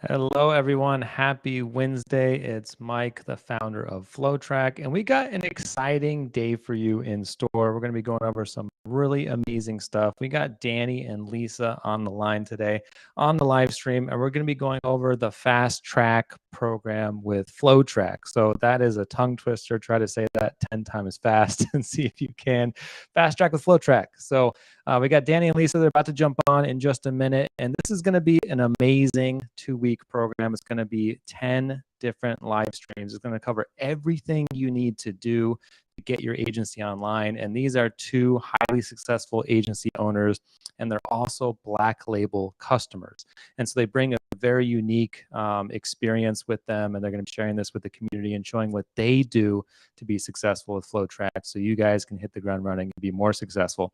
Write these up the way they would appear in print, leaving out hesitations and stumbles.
Hello, everyone. Happy Wednesday. It's Mike, the founder of Flowtrack, and we got an exciting day for you in store. We're going to be going over some really amazing stuff. We got Danny and Lisa on the line today on the live stream, and we're going to be going over the Fast Track program with Flowtrack. So that is a tongue twister. Try to say that 10 times fast and see if you can. Fast Track with Flowtrack. So we got Danny and Lisa. They're about to jump on in just a minute. And this is going to be an amazing 2-week program. It's going to be 10 different live streams. It's going to cover everything you need to do to get your agency online. And these are two highly successful agency owners, and they're also Black Label customers. And so they bring a very unique experience with them, and they're going to be sharing this with the community and showing what they do to be successful with Flowtrack, so you guys can hit the ground running and be more successful.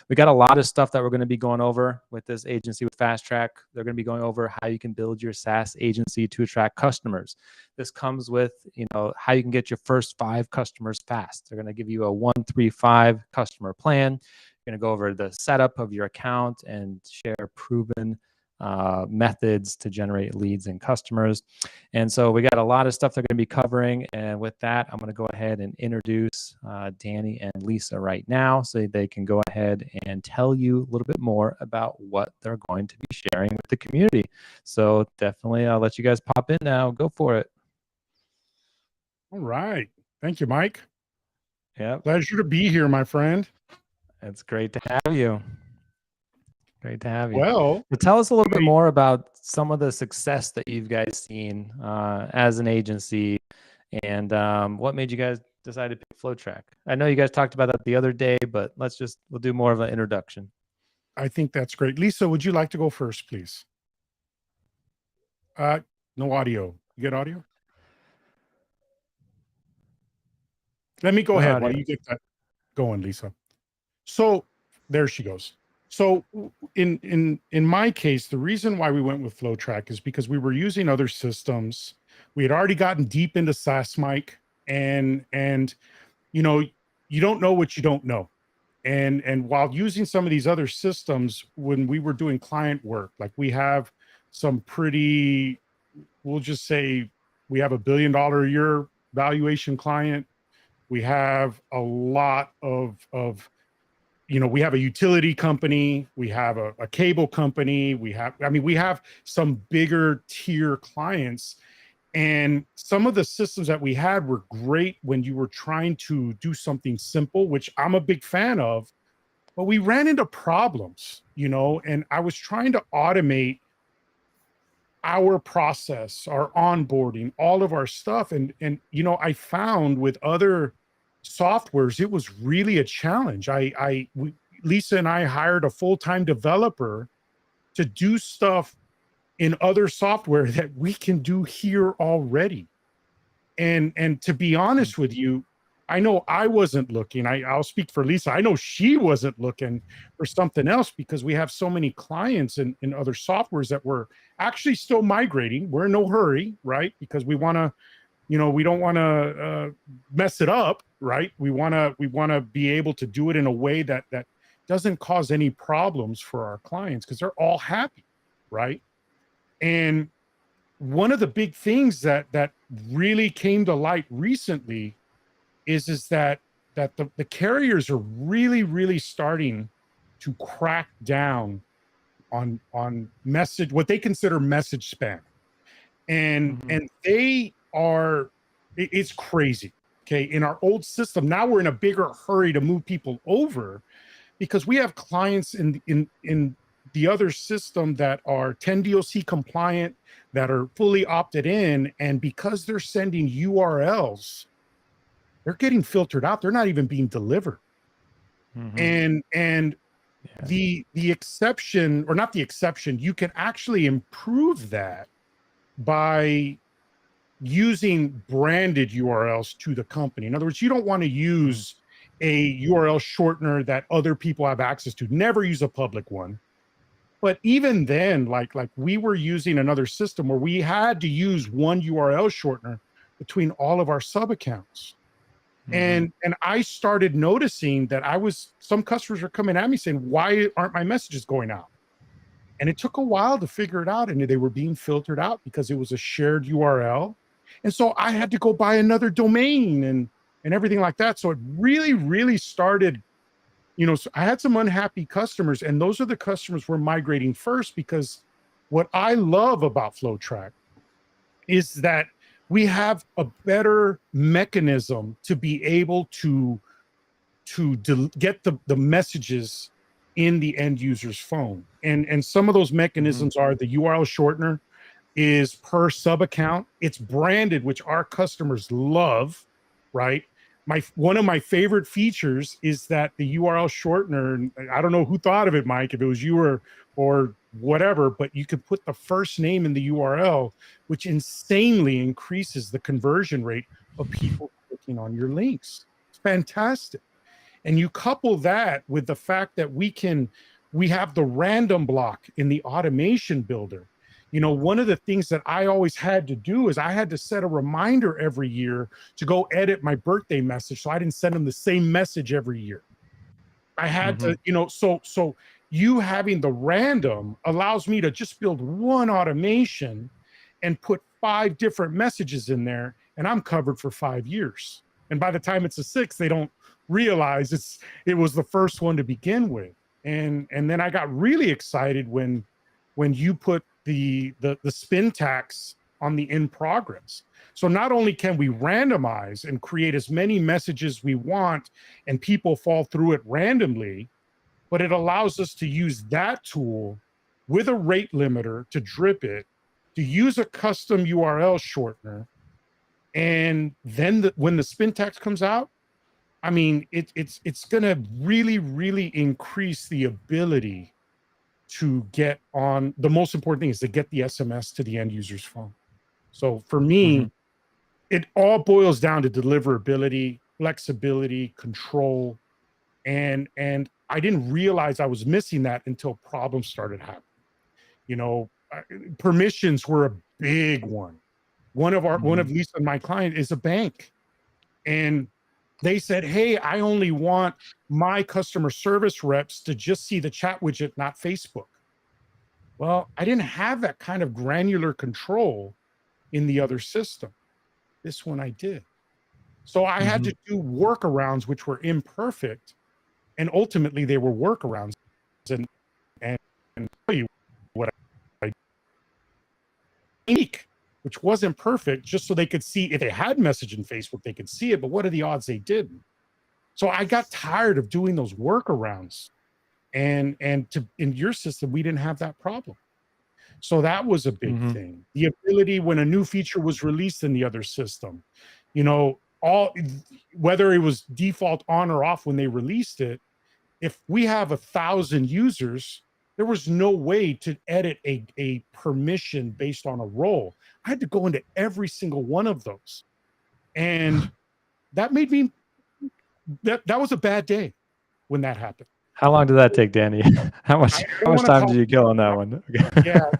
We got a lot of stuff that we're going to be going over with this agency with Fast Track. They're going to be going over how you can build your SaaS agency to attract customers. This comes with, how you can get your first 5 customers fast. They're going to give you a 1-3-5 customer plan. You're going to go over the setup of your account and share proven methods to generate leads and customers. And so we got a lot of stuff they're going to be covering. And with that, I'm going to go ahead and introduce Danny and Lisa right now so they can go ahead and tell you a little bit more about what they're going to be sharing with the community. So definitely I'll let you guys pop in now. Go for it. All right. Thank you, Mike. Yeah. Pleasure to be here, my friend. It's great to have you. Great to have you. Well, but tell us a little bit more about some of the success that you've guys seen as an agency, and what made you guys decide to pick Flowtrack. I know you guys talked about that the other day, but we'll do more of an introduction. I think that's great. Lisa, would you like to go first, please? No audio. You get audio? Let me go ahead while you get that going, Lisa. So there she goes. So in my case, the reason why we went with Flowtrack is because we were using other systems. We had already gotten deep into SaaS, Mike, and you don't know what you don't know. And while using some of these other systems, when we were doing client work, like we have some pretty, we'll just say we have $1 billion a year valuation client. We have a lot of we have a utility company, we have a cable company, we have some bigger tier clients. And some of the systems that we had were great when you were trying to do something simple, which I'm a big fan of, but we ran into problems, and I was trying to automate our process, our onboarding, all of our stuff. And I found with other softwares, it was really a challenge. Lisa and I hired a full-time developer to do stuff in other software that we can do here already. And to be honest with you, I know I wasn't looking. I'll speak for Lisa. I know she wasn't looking for something else because we have so many clients in other softwares that we're actually still migrating. We're in no hurry, right? Because we want to, we don't want to mess it up, right? We want to be able to do it in a way that doesn't cause any problems for our clients because they're all happy, right? And one of the big things that really came to light recently is that the carriers are really starting to crack down on message, what they consider message spam. And they are, it's crazy. Okay. In our old system, now we're in a bigger hurry to move people over because we have clients in the other system that are 10 DOC compliant, that are fully opted in. And because they're sending URLs, they're getting filtered out. They're not even being delivered. And the exception, or not the exception, you can actually improve that by using branded URLs to the company. In other words, you don't want to use a URL shortener that other people have access to. Never use a public one. But even then, like we were using another system where we had to use one URL shortener between all of our sub accounts. And I started noticing that some customers were coming at me saying, why aren't my messages going out? And it took a while to figure it out, and they were being filtered out because it was a shared URL. And so I had to go buy another domain and everything like that. So it really, really started, so I had some unhappy customers, and those are the customers we're migrating first, because what I love about Flowtrack is that we have a better mechanism to be able to get the messages in the end user's phone. And some of those mechanisms are the URL shortener is per sub account. It's branded, which our customers love, right? One of my favorite features is that the URL shortener, and I don't know who thought of it, Mike, if it was you or whatever, but you could put the first name in the URL, which insanely increases the conversion rate of people clicking on your links. It's fantastic. And you couple that with the fact that we have the random block in the automation builder. One of the things that I always had to do is I had to set a reminder every year to go edit my birthday message, so I didn't send them the same message every year. I had to, so you having the random allows me to just build one automation and put 5 different messages in there, and I'm covered for 5 years. And by the time it's a 6, they don't realize it was the first one to begin with. And then I got really excited when you put the spin tax on the in progress. So not only can we randomize and create as many messages we want and people fall through it randomly, but it allows us to use that tool with a rate limiter to drip it, to use a custom URL shortener. And then when the spin tax comes out, I mean, it's going to really, really increase the ability to get on. The most important thing is to get the SMS to the end user's phone. So for me, it all boils down to deliverability, flexibility, control. And I didn't realize I was missing that until problems started happening. Permissions were a big one. One of Lisa and my client is a bank. And they said, hey, I only want my customer service reps to just see the chat widget, not Facebook. Well, I didn't have that kind of granular control in the other system. This one I did. So I had to do workarounds, which were imperfect. And ultimately they were workarounds. And tell you what I unique, which wasn't perfect, just so they could see if they had message in Facebook, they could see it. But what are the odds they didn't? So I got tired of doing those workarounds. And in your system, we didn't have that problem. So that was a big thing. The ability when a new feature was released in the other system, whether it was default on or off when they released it, if we have 1,000 users, there was no way to edit a permission based on a role. I had to go into every single one of those. And that made me, that was a bad day when that happened. How long did that take, Danny? How much time did you kill on that one? Yeah.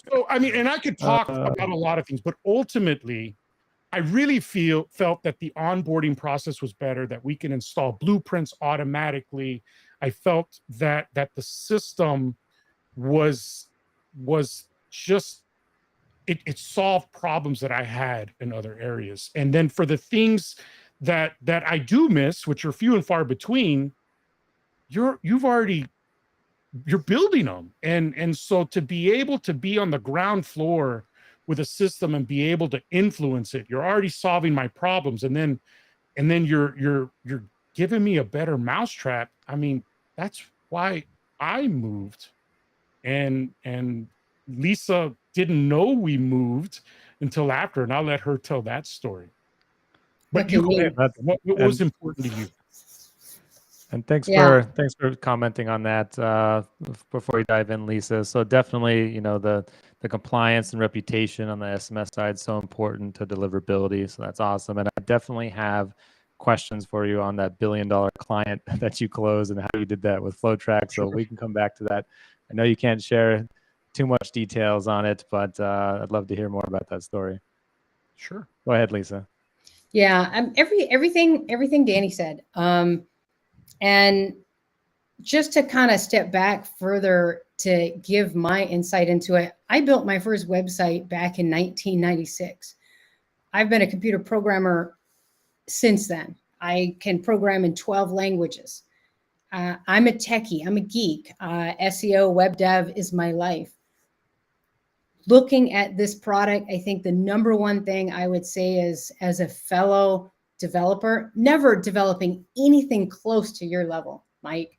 So I mean, and I could talk about a lot of things, but ultimately, I really felt that the onboarding process was better, that we can install blueprints automatically. I felt that the system was just, it solved problems that I had in other areas. And then for the things that I do miss, which are few and far between, you're building them. And so to be able to be on the ground floor with a system and be able to influence it, you're already solving my problems. And then you're giving me a better mousetrap. I mean, that's why I moved. And Lisa didn't know we moved until after, and I'll let her tell that story. But you go ahead. What was important to you? And thanks for commenting on that before we dive in, Lisa. So definitely, the compliance and reputation on the SMS side is so important to deliverability. So that's awesome. And I definitely have questions for you on that $1 billion client that you closed and how you did that with Flowtrack. So we can come back to that. I know you can't share too much details on it, but I'd love to hear more about that story. Sure. Go ahead, Lisa. Yeah, everything Danny said. And just to kind of step back further to give my insight into it. I built my first website back in 1996. I've been a computer programmer since then. I can program in 12 languages. I'm a techie. I'm a geek. SEO, web dev is my life. Looking at this product, I think the number one thing I would say is, as a fellow developer, never developing anything close to your level, Mike.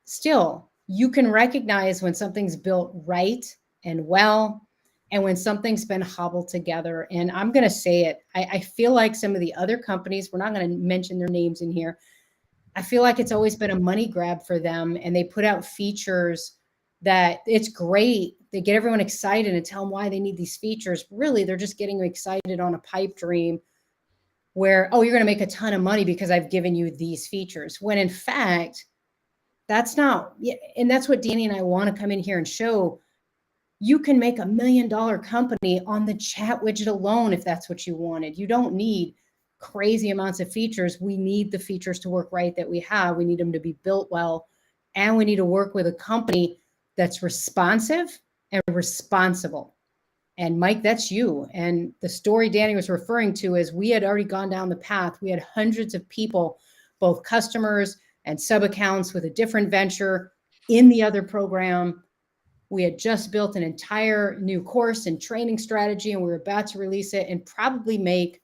Still, you can recognize when something's built right and well, and when something's been hobbled together. And I'm going to say it, I feel like some of the other companies, we're not going to mention their names in here, I feel like it's always been a money grab for them, and they put out features that it's great. They get everyone excited and tell them why they need these features. Really, they're just getting excited on a pipe dream where, oh, you're going to make a ton of money because I've given you these features. When in fact, that's not, and that's what Danny and I want to come in here and show. You can make $1 million company on the chat widget alone if that's what you wanted. You don't need crazy amounts of features. We need the features to work right that we have. We need them to be built well, and we need to work with a company that's responsive and responsible. And Mike, that's you. And the story Danny was referring to is we had already gone down the path. We had hundreds of people, both customers and sub accounts with a different venture in the other program. We had just built an entire new course and training strategy, and we were about to release it and probably make,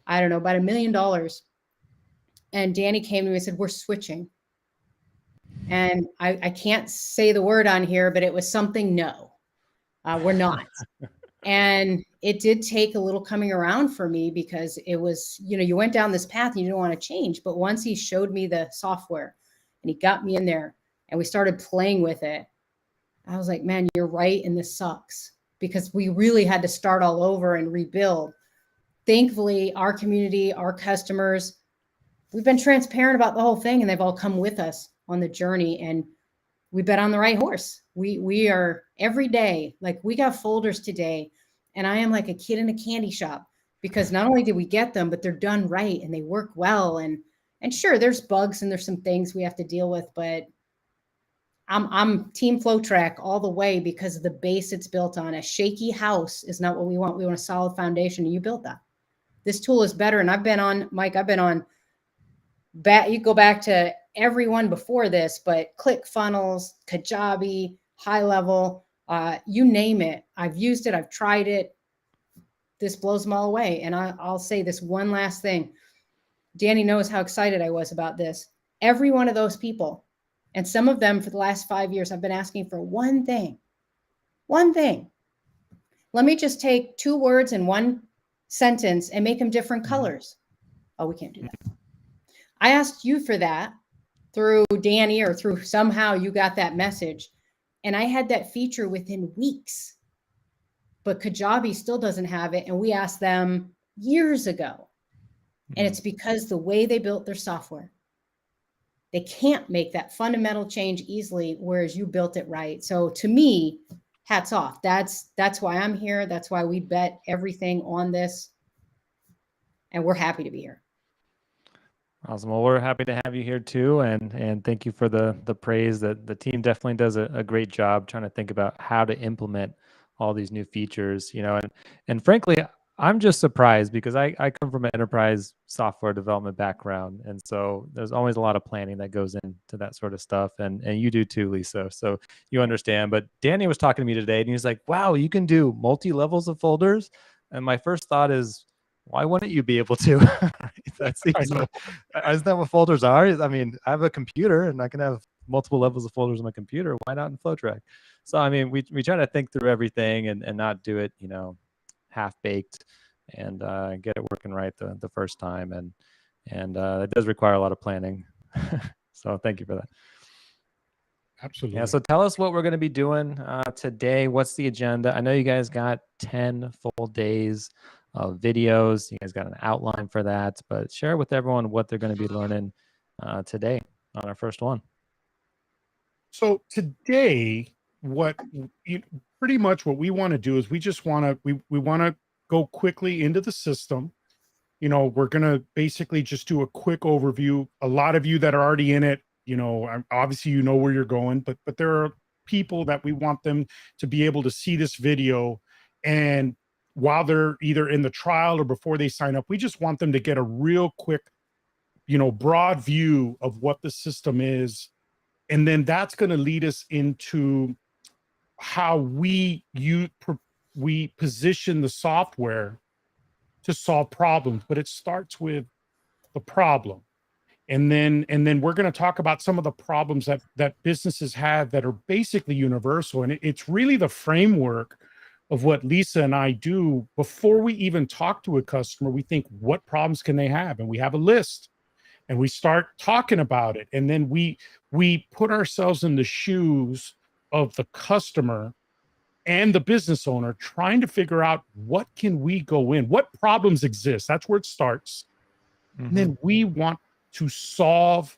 I don't know, about $1 million. And Danny came to me and said, we're switching. And I can't say the word on here, but it was something, no, we're not. And it did take a little coming around for me, because it was, you went down this path and you didn't want to change. But once he showed me the software and he got me in there and we started playing with it, I was like, man, you're right. And this sucks, because we really had to start all over and rebuild. Thankfully, our community, our customers, we've been transparent about the whole thing, and they've all come with us on the journey, and we bet on the right horse. We are every day, like, we got folders today, and I am like a kid in a candy shop, because not only did we get them, but they're done right and they work well. And sure, there's bugs and there's some things we have to deal with, but I'm team Flowtrack all the way, because of the base it's built on. A shaky house is not what we want. We want a solid foundation, and you built that. This tool is better. And I've been on, Mike, you go back to everyone before this, but ClickFunnels, Kajabi, High Level, you name it. I've used it. I've tried it. This blows them all away. And I'll say this one last thing. Danny knows how excited I was about this. Every one of those people, and some of them for the last 5 years, I've been asking for one thing. One thing. Let me just take 2 words in one sentence and make them different colors. Oh, we can't do that. I asked you for that through Danny, or through somehow you got that message. And I had that feature within weeks. But Kajabi still doesn't have it. And we asked them years ago. And it's because the way they built their software, they can't make that fundamental change easily, whereas you built it right. So to me, hats off. That's why I'm here. That's why we bet everything on this. And we're happy to be here. Awesome. Well, we're happy to have you here too, and thank you for the praise. That the team definitely does a great job trying to think about how to implement all these new features. And frankly, I'm just surprised, because I come from an enterprise software development background, and so there's always a lot of planning that goes into that sort of stuff, and you do too, Lisa. So you understand. But Danny was talking to me today, and he was like, "Wow, you can do multi-levels of folders," and my first thought is, why wouldn't you be able to? Isn't that what folders are? I mean, I have a computer and I can have multiple levels of folders on my computer. Why not in Flowtrack? So, I mean, we try to think through everything and not do it, half baked, and get it working right the first time. And it does require a lot of planning. So thank you for that. Absolutely. Yeah. So tell us what we're going to be doing today. What's the agenda? I know you guys got 10 full days of videos. You guys got an outline for that, but share with everyone what they're going to be learning today on our first one. So today, pretty much what we want to do is we just want to go quickly into the system. We're going to basically just do a quick overview. A lot of you that are already in it, obviously where you're going, but there are people that we want them to be able to see this video, and while they're either in the trial or before they sign up, we just want them to get a real quick, broad view of what the system is. And then that's going to lead us into how we position the software to solve problems. But it starts with the problem. And then we're going to talk about some of the problems that businesses have that are basically universal. And it's really the framework of what Lisa and I do. Before we even talk to a customer, we think, what problems can they have? And we have a list, and we start talking about it. And then we put ourselves in the shoes of the customer and the business owner, trying to figure out, what can we go in? What problems exist? That's where it starts. Mm-hmm. And then we want to solve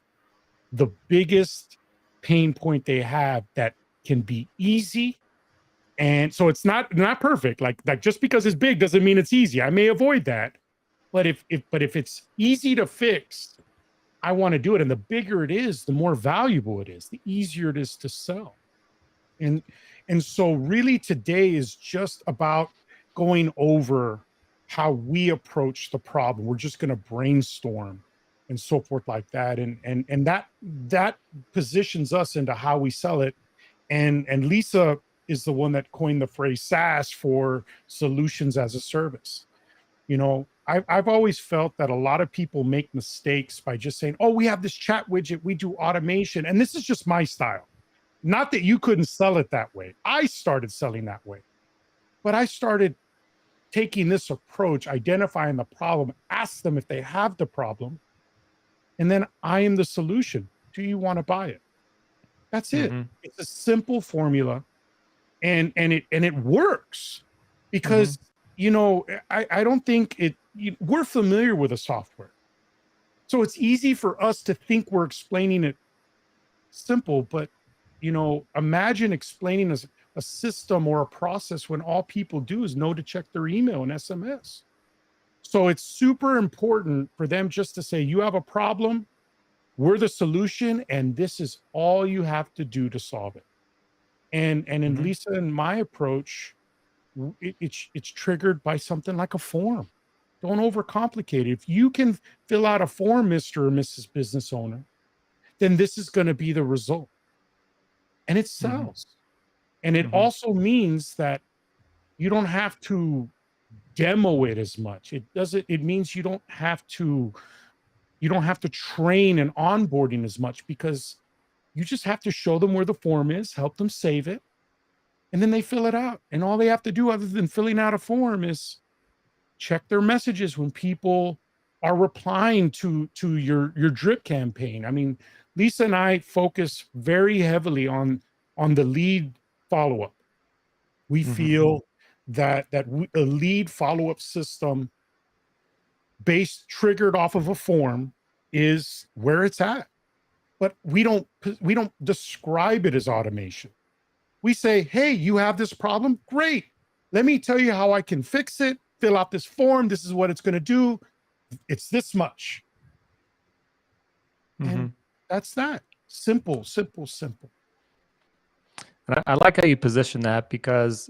the biggest pain point they have that can be easy. And so it's not perfect. Like just because it's big doesn't mean it's easy. I may avoid that. But if it's easy to fix, I want to do it. And the bigger it is, the more valuable it is, the easier it is to sell. And so really today is just about going over how we approach the problem. We're just going to brainstorm and so forth like that. And that positions us into how we sell it. And Lisa is the one that coined the phrase SaaS, for solutions as a service. I've always felt that a lot of people make mistakes by just saying, oh, we have this chat widget, we do automation. And this is just my style. Not that you couldn't sell it that way. I started selling that way. But I started taking this approach, identifying the problem, ask them if they have the problem, and then I am the solution. Do you want to buy it? That's it. Mm-hmm. It's a simple formula, and it works because I don't think we're familiar with the software, so it's easy for us to think we're explaining it simple. But imagine explaining a system or a process when all people do is know to check their email and SMS. So it's super important for them just to say, you have a problem, we're the solution, and this is all you have to do to solve it. And in Mm-hmm. Lisa and my approach, it's triggered by something like a form. Don't overcomplicate it. If you can fill out a form, Mr. or Mrs. Business Owner, then this is going to be the result. And it sells. Mm-hmm. And it Mm-hmm. also means that you don't have to demo it as much. It means you don't have to train and onboarding as much, because you just have to show them where the form is, help them save it, and then they fill it out. And all they have to do, other than filling out a form, is check their messages when people are replying to your drip campaign. I mean, Lisa and I focus very heavily on the lead follow-up. We Mm-hmm. feel that a lead follow-up system triggered off of a form is where it's at. But we don't describe it as automation. We say, hey, you have this problem? Great. Let me tell you how I can fix it. Fill out this form. This is what it's going to do. It's this much. Mm-hmm. And that's that. Simple, simple, simple. And I like how you position that, because,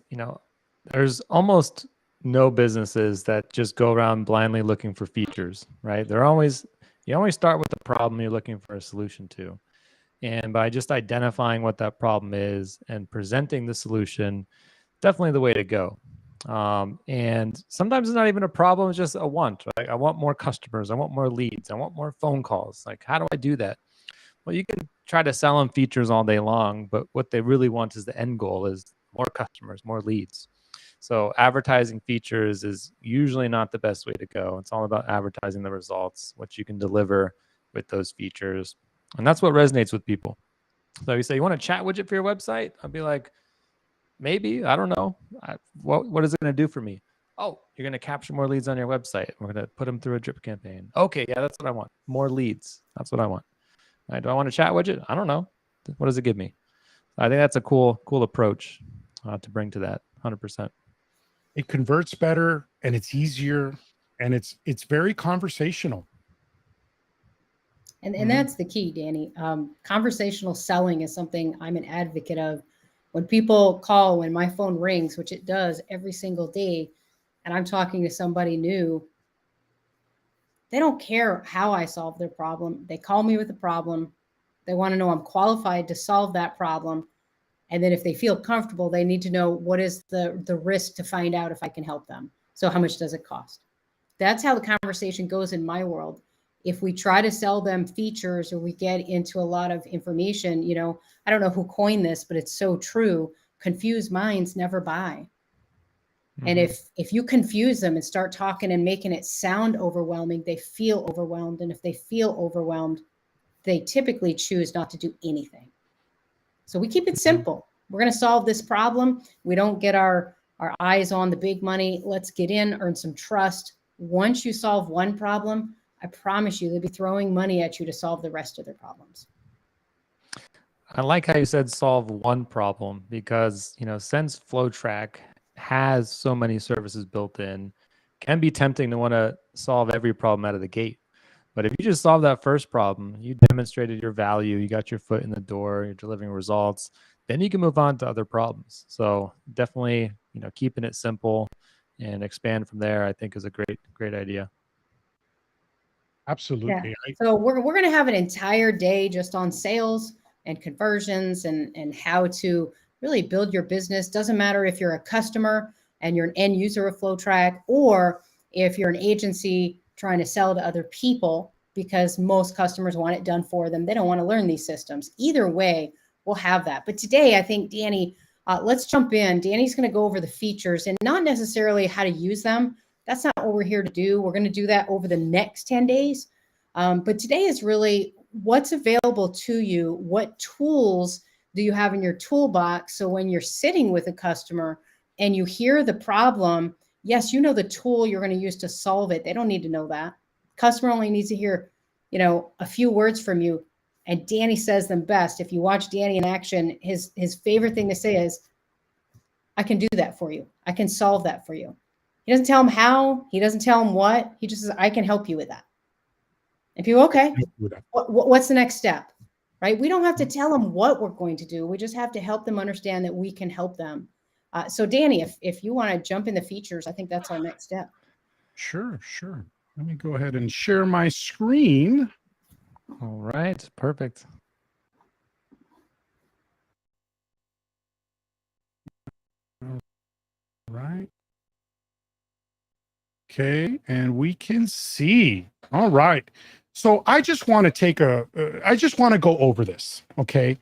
there's almost no businesses that just go around blindly looking for features, right? You always start with the problem you're looking for a solution to. And by just identifying what that problem is and presenting the solution, definitely the way to go. And sometimes it's not even a problem, it's just a want, right? I want more customers, I want more leads, I want more phone calls. Like, how do I do that? Well, you can try to sell them features all day long, but what they really want is the end goal is more customers, more leads. So advertising features is usually not the best way to go. It's all about advertising the results, what you can deliver with those features. And that's what resonates with people. So you say, you want a chat widget for your website? I'll be like, maybe, I don't know. What is it going to do for me? Oh, you're going to capture more leads on your website. We're going to put them through a drip campaign. Okay, yeah, that's what I want. More leads. That's what I want. All right, do I want a chat widget? I don't know. What does it give me? I think that's a cool approach to bring to that 100%. It converts better, and it's easier, and it's very conversational. And that's the key, Danny. Conversational selling is something I'm an advocate of. When people call, when my phone rings, which it does every single day, and I'm talking to somebody new, they don't care how I solve their problem. They call me with a problem. They want to know I'm qualified to solve that problem. And then if they feel comfortable, they need to know what is the risk to find out if I can help them. So how much does it cost? That's how the conversation goes in my world. If we try to sell them features or we get into a lot of information, you know, I don't know who coined this, but it's so true. Confused minds never buy. And if you confuse them and start talking and making it sound overwhelming, they feel overwhelmed. And if they feel overwhelmed, they typically choose not to do anything. So we keep it simple. We're going to solve this problem. We don't get our eyes on the big money. Let's get in, earn some trust. Once you solve one problem, I promise you they'll be throwing money at you to solve the rest of their problems. I like how you said solve one problem because, you know, since Flowtrack has so many services built in, can be tempting to want to solve every problem out of the gate. But if you just solve that first problem, you demonstrated your value, you got your foot in the door, you're delivering results, then you can move on to other problems. So definitely, you know, keeping it simple and expand from there, I think is a great idea. Absolutely. Yeah. So we're going to have an entire day just on sales and conversions and how to really build your business. Doesn't matter if you're a customer and you're an end user of Flowtrack, or if you're an agency trying to sell to other people, because most customers want it done for them. They don't want to learn these systems. Either way, we'll have that. But today, I think, Danny, let's jump in. Danny's going to go over the features and not necessarily how to use them. That's not what we're here to do. We're going to do that over the next 10 days. But today is really what's available to you. What tools do you have in your toolbox? So when you're sitting with a customer and you hear the problem, yes, you know the tool you're going to use to solve it. They don't need to know that. Customer only needs to hear, you know, a few words from you. And Danny says them best. If you watch Danny in action, his favorite thing to say is, I can do that for you. I can solve that for you. He doesn't tell him how. He doesn't tell him what. He just says, I can help you with that. And people, okay, what's the next step? Right? We don't have to tell them what we're going to do. We just have to help them understand that we can help them. So Danny, if you want to jump in the features, I think that's our next step. Sure. Let me go ahead and share my screen. All right, perfect. All right. Okay, and we can see. All right. So I just want to take I just want to go over this, okay?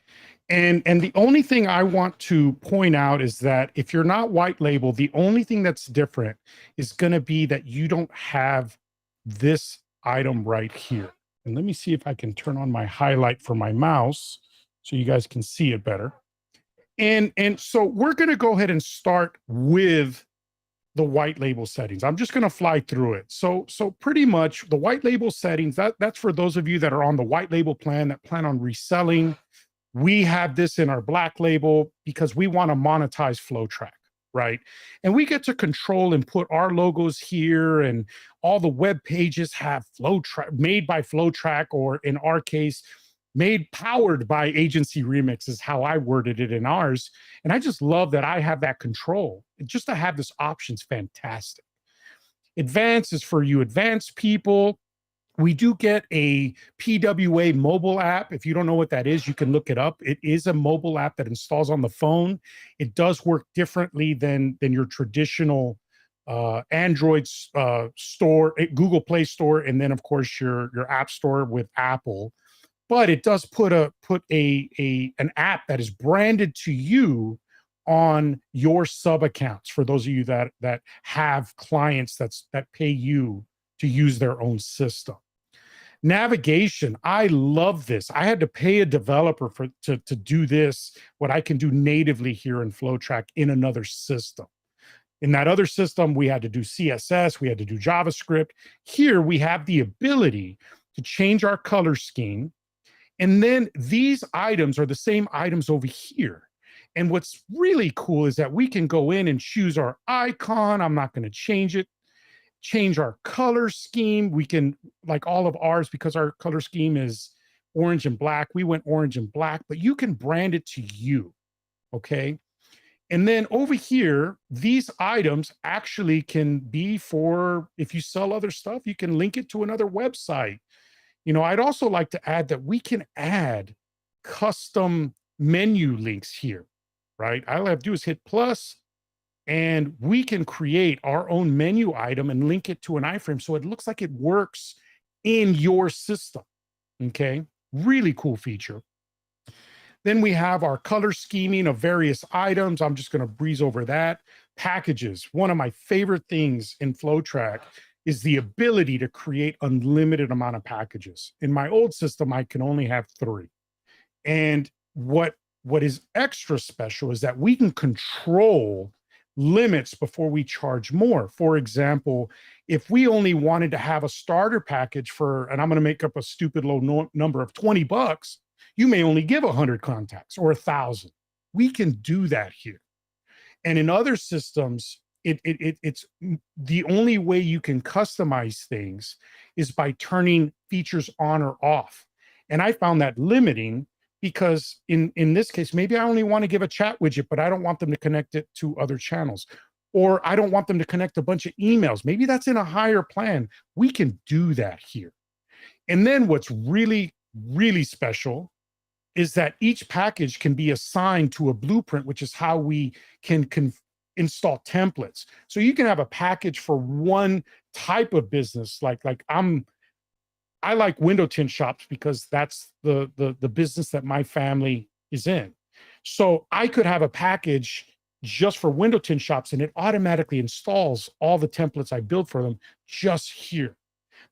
And the only thing I want to point out is that if you're not white label, the only thing that's different is going to be that you don't have this item right here. And let me see if I can turn on my highlight for my mouse so you guys can see it better. And so we're going to go ahead and start with the white label settings. I'm just going to fly through it. So pretty much the white label settings, that's for those of you that are on the white label plan that plan on reselling. We have this in our black label because we want to monetize Flowtrack, right? And we get to control and put our logos here, and all the web pages have Flowtrack, made by Flowtrack, or in our case, powered by Agency Remix is how I worded it in ours. And I just love that I have that control. Just to have this option is fantastic. Advanced is for you advanced people. We do get a PWA mobile app. If you don't know what that is, you can look it up. It is a mobile app that installs on the phone. It does work differently than your traditional Android store, Google Play Store, and then of course your App Store with Apple. But it does put an app that is branded to you on your sub accounts for those of you that have clients that pay you to use their own system. Navigation, I love this. I had to pay a developer to do this, what I can do natively here in Flowtrack in another system. In that other system, we had to do CSS, we had to do JavaScript. Here, we have the ability to change our color scheme. And then these items are the same items over here. And what's really cool is that we can go in and choose our icon. I'm not going to change it. Change our color scheme. We can, like all of ours, because our color scheme is orange and black, we went orange and black, but you can brand it to you. Okay. And then over here, these items actually can be for, if you sell other stuff, you can link it to another website. I'd also like to add that we can add custom menu links here, right? All I have to do is hit plus, and we can create our own menu item and link it to an iframe so it looks like it works in your system. Okay, really cool feature. Then we have our color scheming of various items. I'm just going to breeze over that. Packages. One of my favorite things in Flowtrack is the ability to create unlimited amount of packages. In my old system, I can only have 3. And what is extra special is that we can control limits before we charge more. For example, if we only wanted to have a starter package for, and I'm going to make up a stupid low number of $20, you may only give 100 contacts or 1,000. We can do that here. And in other systems, it's the only way you can customize things is by turning features on or off. And I found that limiting because in this case, maybe I only want to give a chat widget, but I don't want them to connect it to other channels. Or I don't want them to connect a bunch of emails. Maybe that's in a higher plan. We can do that here. And then what's really, really special is that each package can be assigned to a blueprint, which is how we can install templates. So you can have a package for one type of business. I like window tint shops because that's the business that my family is in. So I could have a package just for window tint shops, and it automatically installs all the templates I built for them just here.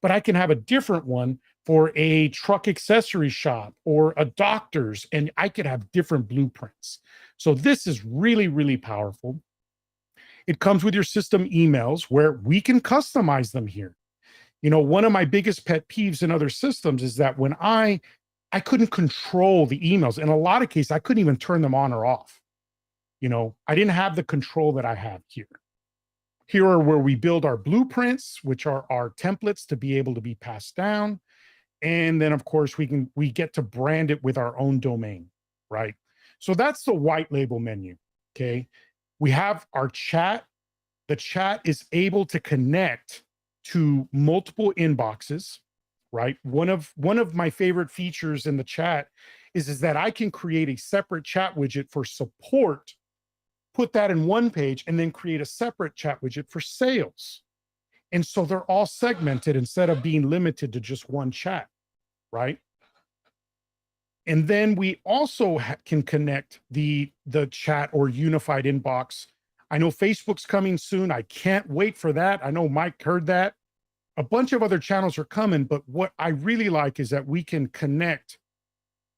But I can have a different one for a truck accessory shop or a doctor's, and I could have different blueprints. So this is really, really powerful. It comes with your system emails where we can customize them here. One of my biggest pet peeves in other systems is that when I couldn't control the emails. In a lot of cases, I couldn't even turn them on or off. I didn't have the control that I have here. Here are where we build our blueprints, which are our templates to be able to be passed down. And then, of course, we get to brand it with our own domain, right? So that's the white label menu, okay? We have our chat. The chat is able to connect to multiple inboxes, right? One of my favorite features in the chat is that I can create a separate chat widget for support, put that in one page, and then create a separate chat widget for sales. And so they're all segmented instead of being limited to just one chat, right? And then we also can connect the chat or unified inbox. I know Facebook's coming soon. I can't wait for that. I know Mike heard that. A bunch of other channels are coming, but what I really like is that we can connect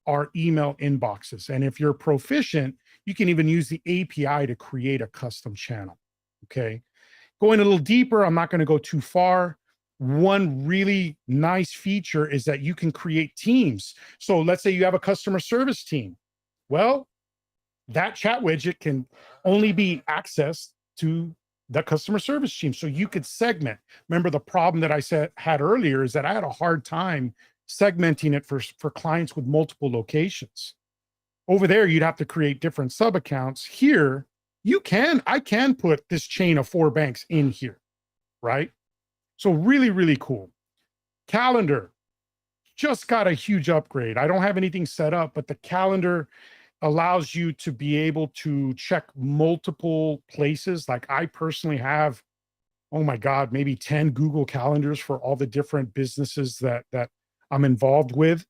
our email inboxes. And if you're proficient, you can even use the API to create a custom channel, okay? Going a little deeper, I'm not going to go too far. One really nice feature is that you can create teams. So let's say you have a customer service team. Well, that chat widget can only be accessed to the customer service team. So you could segment. Remember the problem that I had earlier is that I had a hard time segmenting it for clients with multiple locations. Over there, you'd have to create different sub accounts. Here, I can put this chain of 4 banks in here, right? So really, really cool. Calendar just got a huge upgrade. I don't have anything set up, but the calendar allows you to be able to check multiple places. Like I personally have, oh my God, maybe 10 Google calendars for all the different businesses that I'm involved with.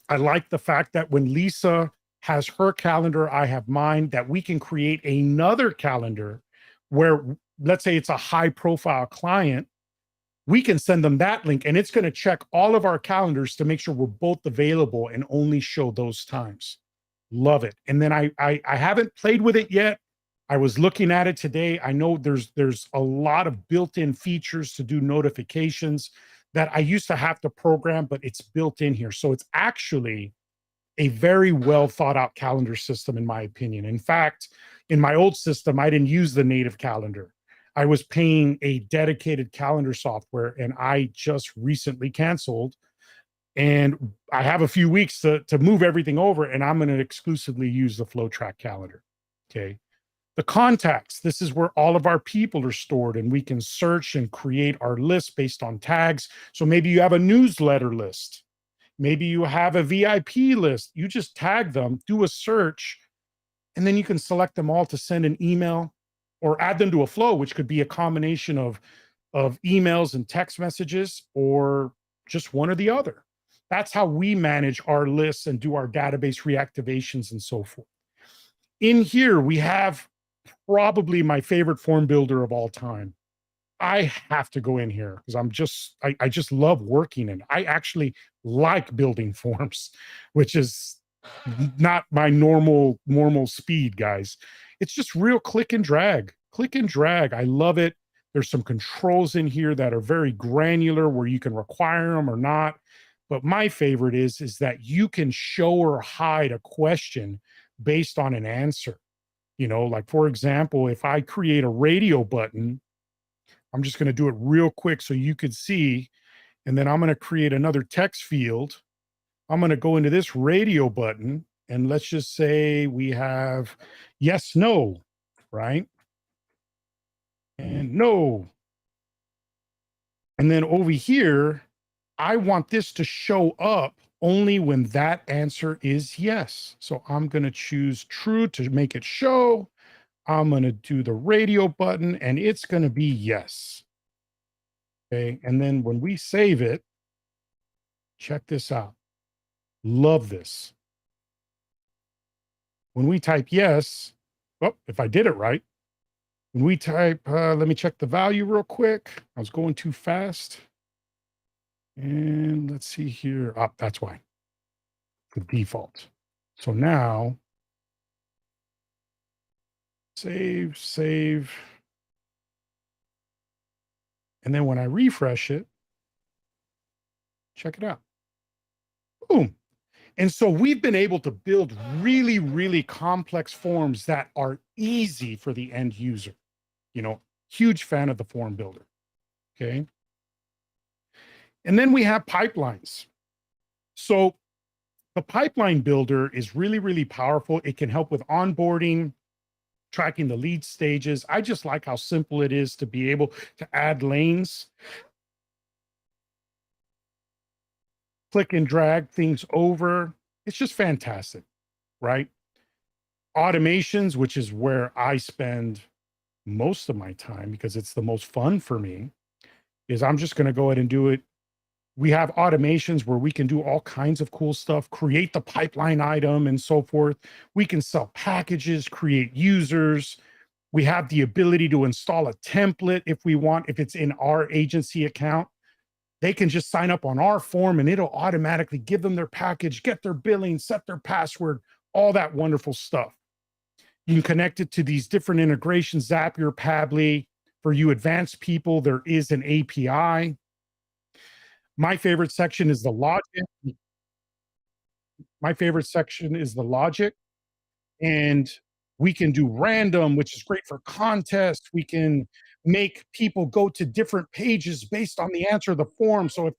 I like the fact that when Lisa has her calendar, I have mine, that we can create another calendar where, let's say it's a high profile client, we can send them that link and it's going to check all of our calendars to make sure we're both available and only show those times. Love it. And then I haven't played with it yet. I was looking at it today. I know there's a lot of built-in features to do notifications that I used to have to program, but it's built in here. So it's actually a very well thought out calendar system, in my opinion. In fact, in my old system, I didn't use the native calendar. I was paying a dedicated calendar software, and I just recently canceled And I have a few weeks to move everything over, and I'm going to exclusively use the Flowtrack calendar. Okay. The contacts, this is where all of our people are stored, and we can search and create our list based on tags. So maybe you have a newsletter list. Maybe you have a VIP list. You just tag them, do a search, and then you can select them all to send an email or add them to a flow, which could be a combination of emails and text messages, or just one or the other. That's how we manage our lists and do our database reactivations and so forth. In here, we have probably my favorite form builder of all time. I have to go in here because I just love working in it. I actually like building forms, which is not my normal speed, guys. It's just real click and drag. Click and drag. I love it. There's some controls in here that are very granular where you can require them or not. But my favorite is that you can show or hide a question based on an answer. You know, like for example, if I create a radio button, I'm just going to do it real quick so you could see. And then I'm going to create another text field. I'm going to go into this radio button, and let's just say we have yes, no, right? And no. And then over here, I want this to show up only when that answer is yes. So I'm going to choose true to make it show. I'm going to do the radio button, and it's going to be yes. Okay. And then when we save it, check this out. Love this. When we type yes, well, if I did it right, when we type, let me check the value real quick. I was going too fast. And let's see here. Oh, that's why. The default. So now, save. And then when I refresh it, check it out. Boom. And so we've been able to build really, really complex forms that are easy for the end user. You know, huge fan of the form builder. Okay. And then we have pipelines. So the pipeline builder is really, really powerful. It can help with onboarding, tracking the lead stages. I just like how simple it is to be able to add lanes, click and drag things over. It's just fantastic, right? Automations, which is where I spend most of my time because it's the most fun for me, is I'm just going to go ahead and do it. We have automations where we can do all kinds of cool stuff, create the pipeline item and so forth. We can sell packages, create users. We have the ability to install a template if we want, if it's in our agency account. They can just sign up on our form and it'll automatically give them their package, get their billing, set their password, all that wonderful stuff. You can connect it to these different integrations, Zapier, Pabbly. For you advanced people, there is an API. My favorite section is the logic. My favorite section is the logic. And we can do random, which is great for contests. We can make people go to different pages based on the answer of the form. So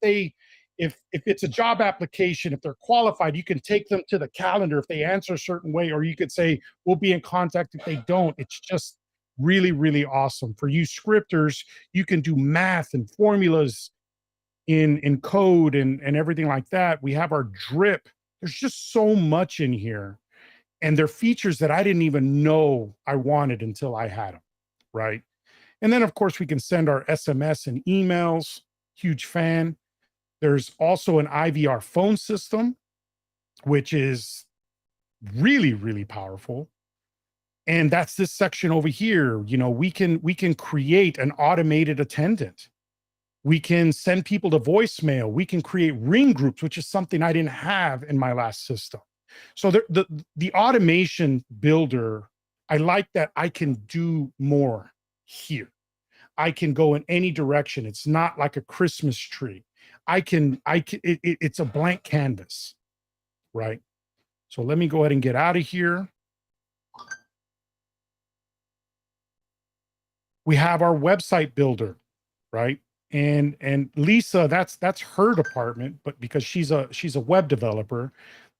if it's a job application, if they're qualified, you can take them to the calendar if they answer a certain way, or you could say, we'll be in contact if they don't. It's just really, really awesome. For you scripters, you can do math and formulas in code and everything like that. We have our drip. There's just so much in here. And they're features that I didn't even know I wanted until I had them, right? And then, of course, we can send our SMS and emails. Huge fan. There's also an IVR phone system, which is really, really powerful. And that's this section over here. You know, we can create an automated attendant. We can send people to voicemail. We can create ring groups, which is something I didn't have in my last system. So the automation builder, I like that I can do more here. I can go in any direction. It's not like a Christmas tree. It's a blank canvas, right? So let me go ahead and get out of here. We have our website builder, right? and Lisa, that's her department, but because she's a web developer.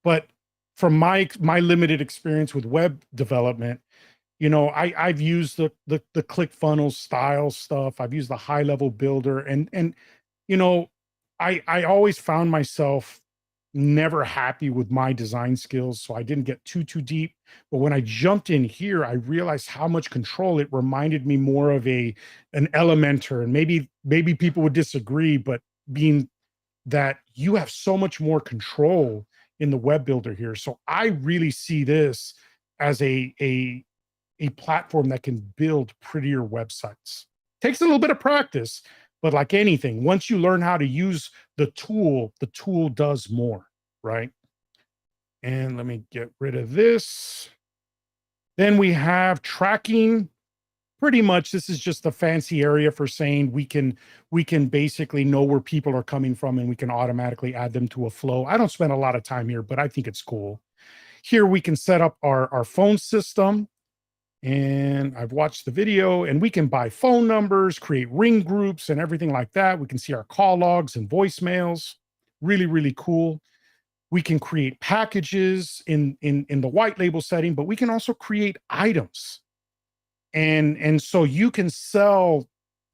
But from my limited experience with web development, you know, I've used the ClickFunnels style stuff. I've used the high level builder, and you know, I always found myself never happy with my design skills, so I didn't get too deep. But when I jumped in here, I realized how much control it reminded me more of an Elementor. And maybe people would disagree, but being that you have so much more control in the web builder here. So I really see this as a platform that can build prettier websites. Takes a little bit of practice, but like anything, once you learn how to use the tool does more, right? And let me get rid of this. Then we have tracking. Pretty much this is just a fancy area for saying we can basically know where people are coming from, and we can automatically add them to a flow. I don't spend a lot of time here, but I think it's cool. Here we can set up our phone system. And I've watched the video, and we can buy phone numbers, create ring groups and everything like that. We can see our call logs and voicemails. Really, really cool. We can create packages in the white label setting, but we can also create items. And so you can sell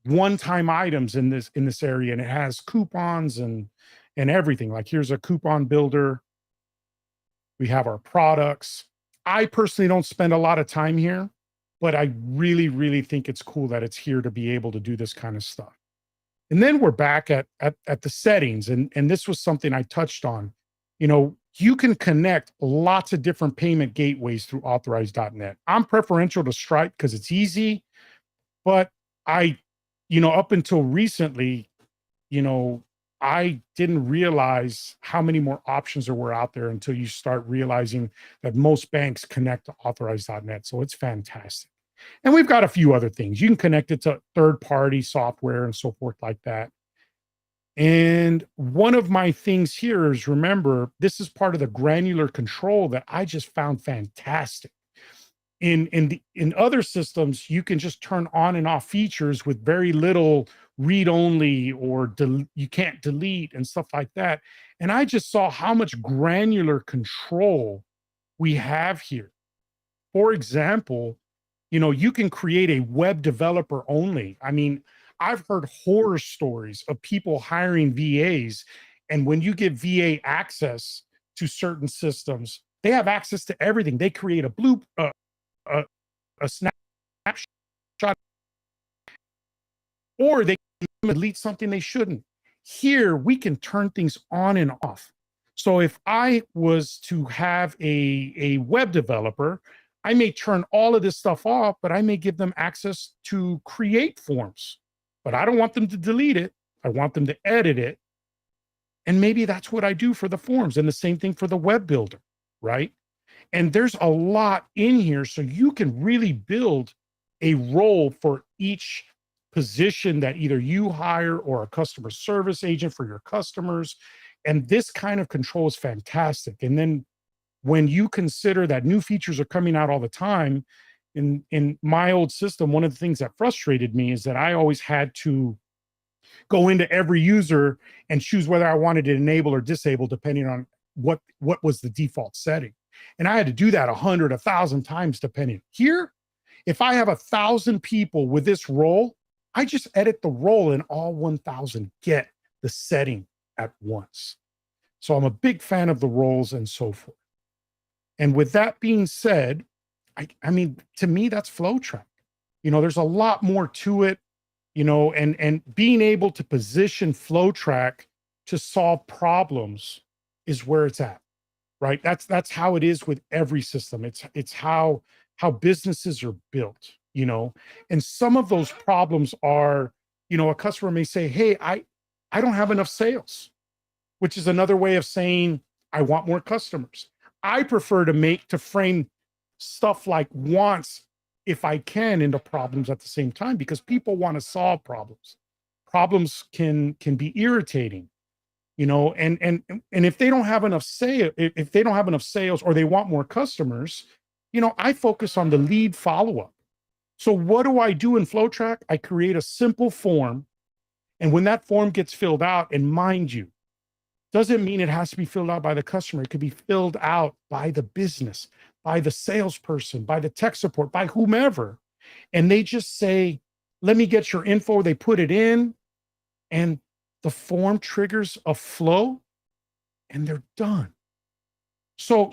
one-time items in this area, and it has coupons and everything. Like here's a coupon builder. We have our products. I personally don't spend a lot of time here, but I really, really think it's cool that it's here to be able to do this kind of stuff. And then we're back at the settings. And this was something I touched on. You know, you can connect lots of different payment gateways through authorize.net. I'm preferential to Stripe because it's easy, but up until recently, I didn't realize how many more options there were out there until you start realizing that most banks connect to authorize.net. So it's fantastic. And we've got a few other things. You can connect it to third-party software and so forth like that. And one of my things here is, remember, this is part of the granular control that I just found fantastic. In other systems, you can just turn on and off features with very little read-only, or you can't delete and stuff like that. And I just saw how much granular control we have here. For example, you can create a web developer only. I mean, I've heard horror stories of people hiring VAs, and when you give VA access to certain systems, they have access to everything. They create a snapshot, or they can delete something they shouldn't. Here, we can turn things on and off. So if I was to have a web developer, I may turn all of this stuff off, but I may give them access to create forms. But I don't want them to delete it. I want them to edit it. And maybe that's what I do for the forms, and the same thing for the web builder, right? And there's a lot in here, so you can really build a role for each position that either you hire or a customer service agent for your customers. And this kind of control is fantastic. And then when you consider that new features are coming out all the time, in my old system, one of the things that frustrated me is that I always had to go into every user and choose whether I wanted to enable or disable depending on what was the default setting. And I had to do that 100, 1,000 times depending. Here, if I have 1,000 people with this role, I just edit the role and all 1,000 get the setting at once. So I'm a big fan of the roles and so forth. And with that being said, I mean, to me, that's Flowtrack. There's a lot more to it, and being able to position Flowtrack to solve problems is where it's at, right? That's how it is with every system. It's how businesses are built, and some of those problems are, a customer may say, hey, I don't have enough sales, which is another way of saying I want more customers. I prefer to frame stuff like wants, if I can, into problems at the same time, because people want to solve problems. Problems can be irritating, and if they don't have enough sales, or they want more customers, I focus on the lead follow-up. So what do I do in Flowtrack? I create a simple form, And when that form gets filled out, and mind you, doesn't mean it has to be filled out by the customer. It could be filled out by the business, by the salesperson, by the tech support, by whomever. And they just say, let me get your info. They put it in, and the form triggers a flow, and they're done. So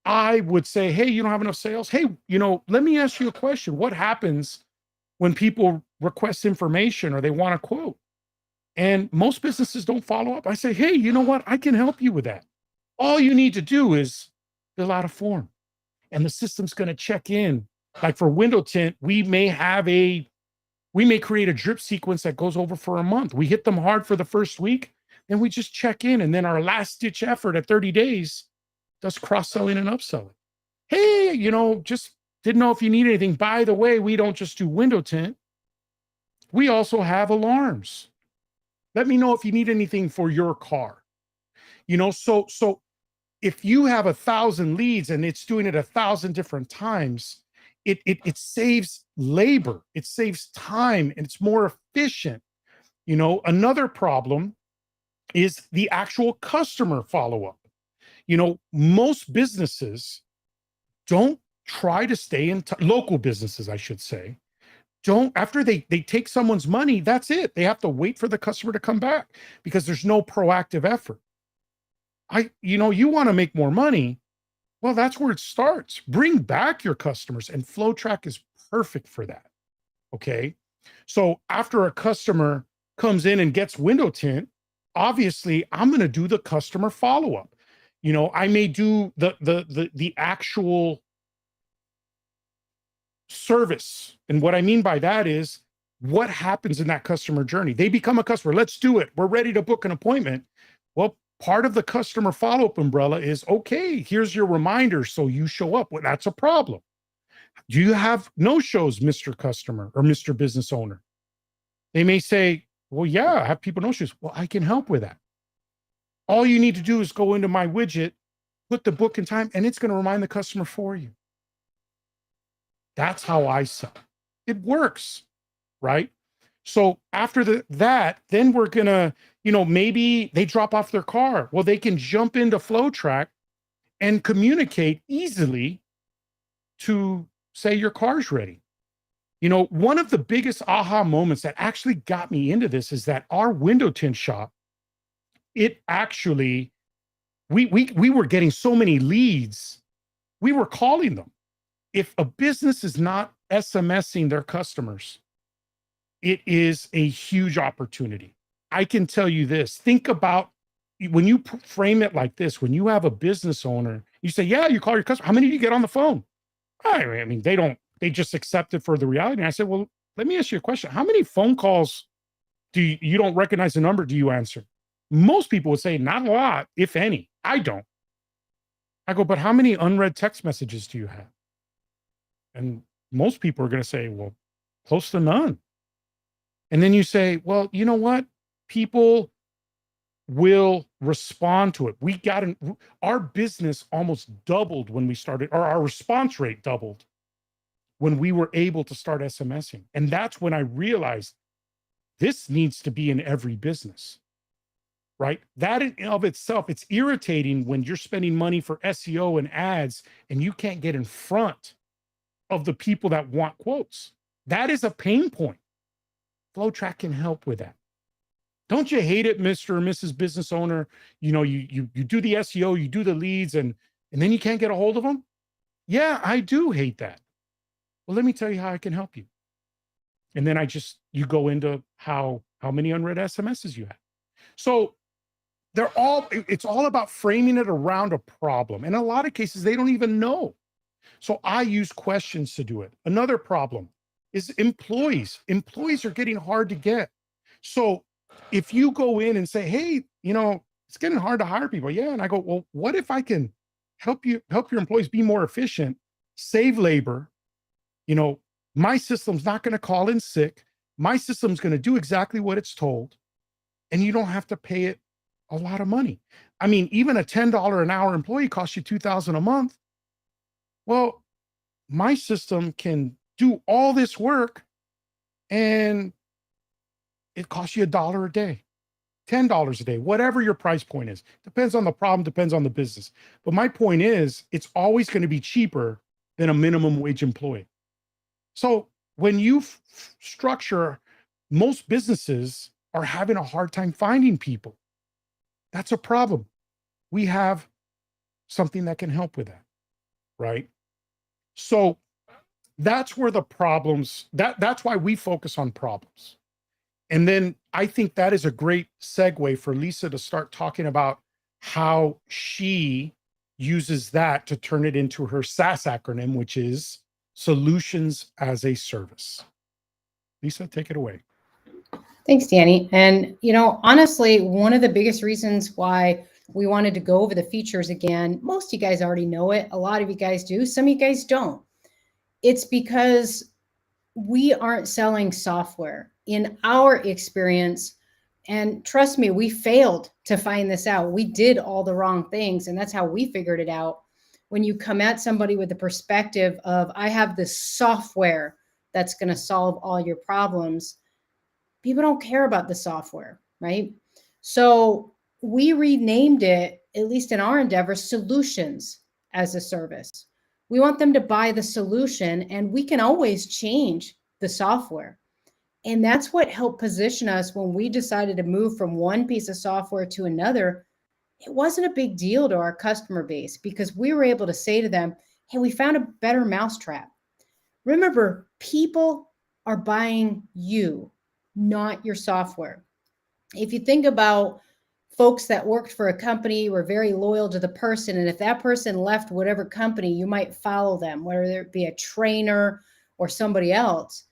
I would say, hey, you don't have enough sales. Hey, let me ask you a question. What happens when people request information or they want a quote? And most businesses don't follow up. I say, hey, you know what? I can help you with that. All you need to do is fill out a form, and the system's going to check in. Like for window tint, we may create a drip sequence that goes over for a month. We hit them hard for the first week, then we just check in. And then our last ditch effort at 30 days does cross-selling and upselling. Hey, just didn't know if you need anything. By the way, we don't just do window tint. We also have alarms. Let me know if you need anything for your car. So if you have 1,000 leads and it's doing it 1,000 different times, it saves labor, it saves time, and it's more efficient. Another problem is the actual customer follow-up. Most businesses don't try to stay in local businesses, I should say, don't, after they take someone's money, that's it. They have to wait for the customer to come back because there's no proactive effort. You want to make more money. Well, that's where it starts. Bring back your customers, and Flowtrack is perfect for that. Okay. So after a customer comes in and gets window tint, obviously I'm going to do the customer follow-up. I may do the actual service. And what I mean by that is what happens in that customer journey. They become a customer. Let's do it. We're ready to book an appointment. Well, part of the customer follow-up umbrella is, okay, here's your reminder. So you show up. Well, that's a problem. Do you have no-shows, Mr. Customer or Mr. Business Owner? They may say, well, yeah, I have people no-shows. Well, I can help with that. All you need to do is go into my widget, put the book and time, and it's going to remind the customer for you. That's how I sell. It works, right? So after that, then we're going to, maybe they drop off their car. Well, they can jump into Flowtrack and communicate easily to say your car's ready. One of the biggest aha moments that actually got me into this is that our window tint shop, it actually, we were getting so many leads, we were calling them. If a business is not SMSing their customers, it is a huge opportunity. I can tell you this, think about when you frame it like this, when you have a business owner, you say, yeah, you call your customer, how many do you get on the phone? I mean, they just accept it for the reality. And I said, well, let me ask you a question. How many phone calls do you don't recognize the number, do you answer? Most people would say not a lot, if any. I don't. I go, but how many unread text messages do you have? And most people are going to say, well, close to none. And then you say, well, you know what? People will respond to it. Our business almost doubled when we started, or our response rate doubled when we were able to start SMSing. And that's when I realized this needs to be in every business, right? That in of itself, it's irritating when you're spending money for SEO and ads and you can't get in front of the people that want quotes. That is a pain point. Flowtrack can help with that. Don't you hate it, Mr. or Mrs. Business Owner? You do the SEO, you do the leads, and then you can't get a hold of them? Yeah, I do hate that. Well, let me tell you how I can help you. And then you go into how many unread SMSs you have. So it's all about framing it around a problem. In a lot of cases, they don't even know. So I use questions to do it. Another problem is employees. Employees are getting hard to get. So if you go in and say, hey, it's getting hard to hire people. Yeah. And I go, well, what if I can help your employees be more efficient, save labor? My system's not going to call in sick. My system's going to do exactly what it's told. And you don't have to pay it a lot of money. I mean, even a $10 an hour employee costs you $2,000 a month. Well, my system can do all this work and it costs you $1 a day, $10 a day, whatever your price point is. Depends on the problem, depends on the business. But my point is, it's always going to be cheaper than a minimum wage employee. So when you structure, most businesses are having a hard time finding people. That's a problem. We have something that can help with that, right? So that's where the problems, that's why we focus on problems. And then I think that is a great segue for Lisa to start talking about how she uses that to turn it into her SaaS acronym, which is Solutions as a Service. Lisa, take it away. Thanks, Danny. And, honestly, one of the biggest reasons why we wanted to go over the features again, most of you guys already know it. A lot of you guys do. Some of you guys don't. It's because we aren't selling software. In our experience, and trust me, we failed to find this out. We did all the wrong things, and that's how we figured it out. When you come at somebody with the perspective of, I have this software that's going to solve all your problems, people don't care about the software, right? So we renamed it, at least in our endeavor, Solutions as a Service. We want them to buy the solution, and we can always change the software. And that's what helped position us when we decided to move from one piece of software to another. It wasn't a big deal to our customer base because we were able to say to them, hey, we found a better mousetrap. Remember, people are buying you, not your software. If you think about folks that worked for a company, were very loyal to the person, and if that person left whatever company, you might follow them, whether it be a trainer or somebody else.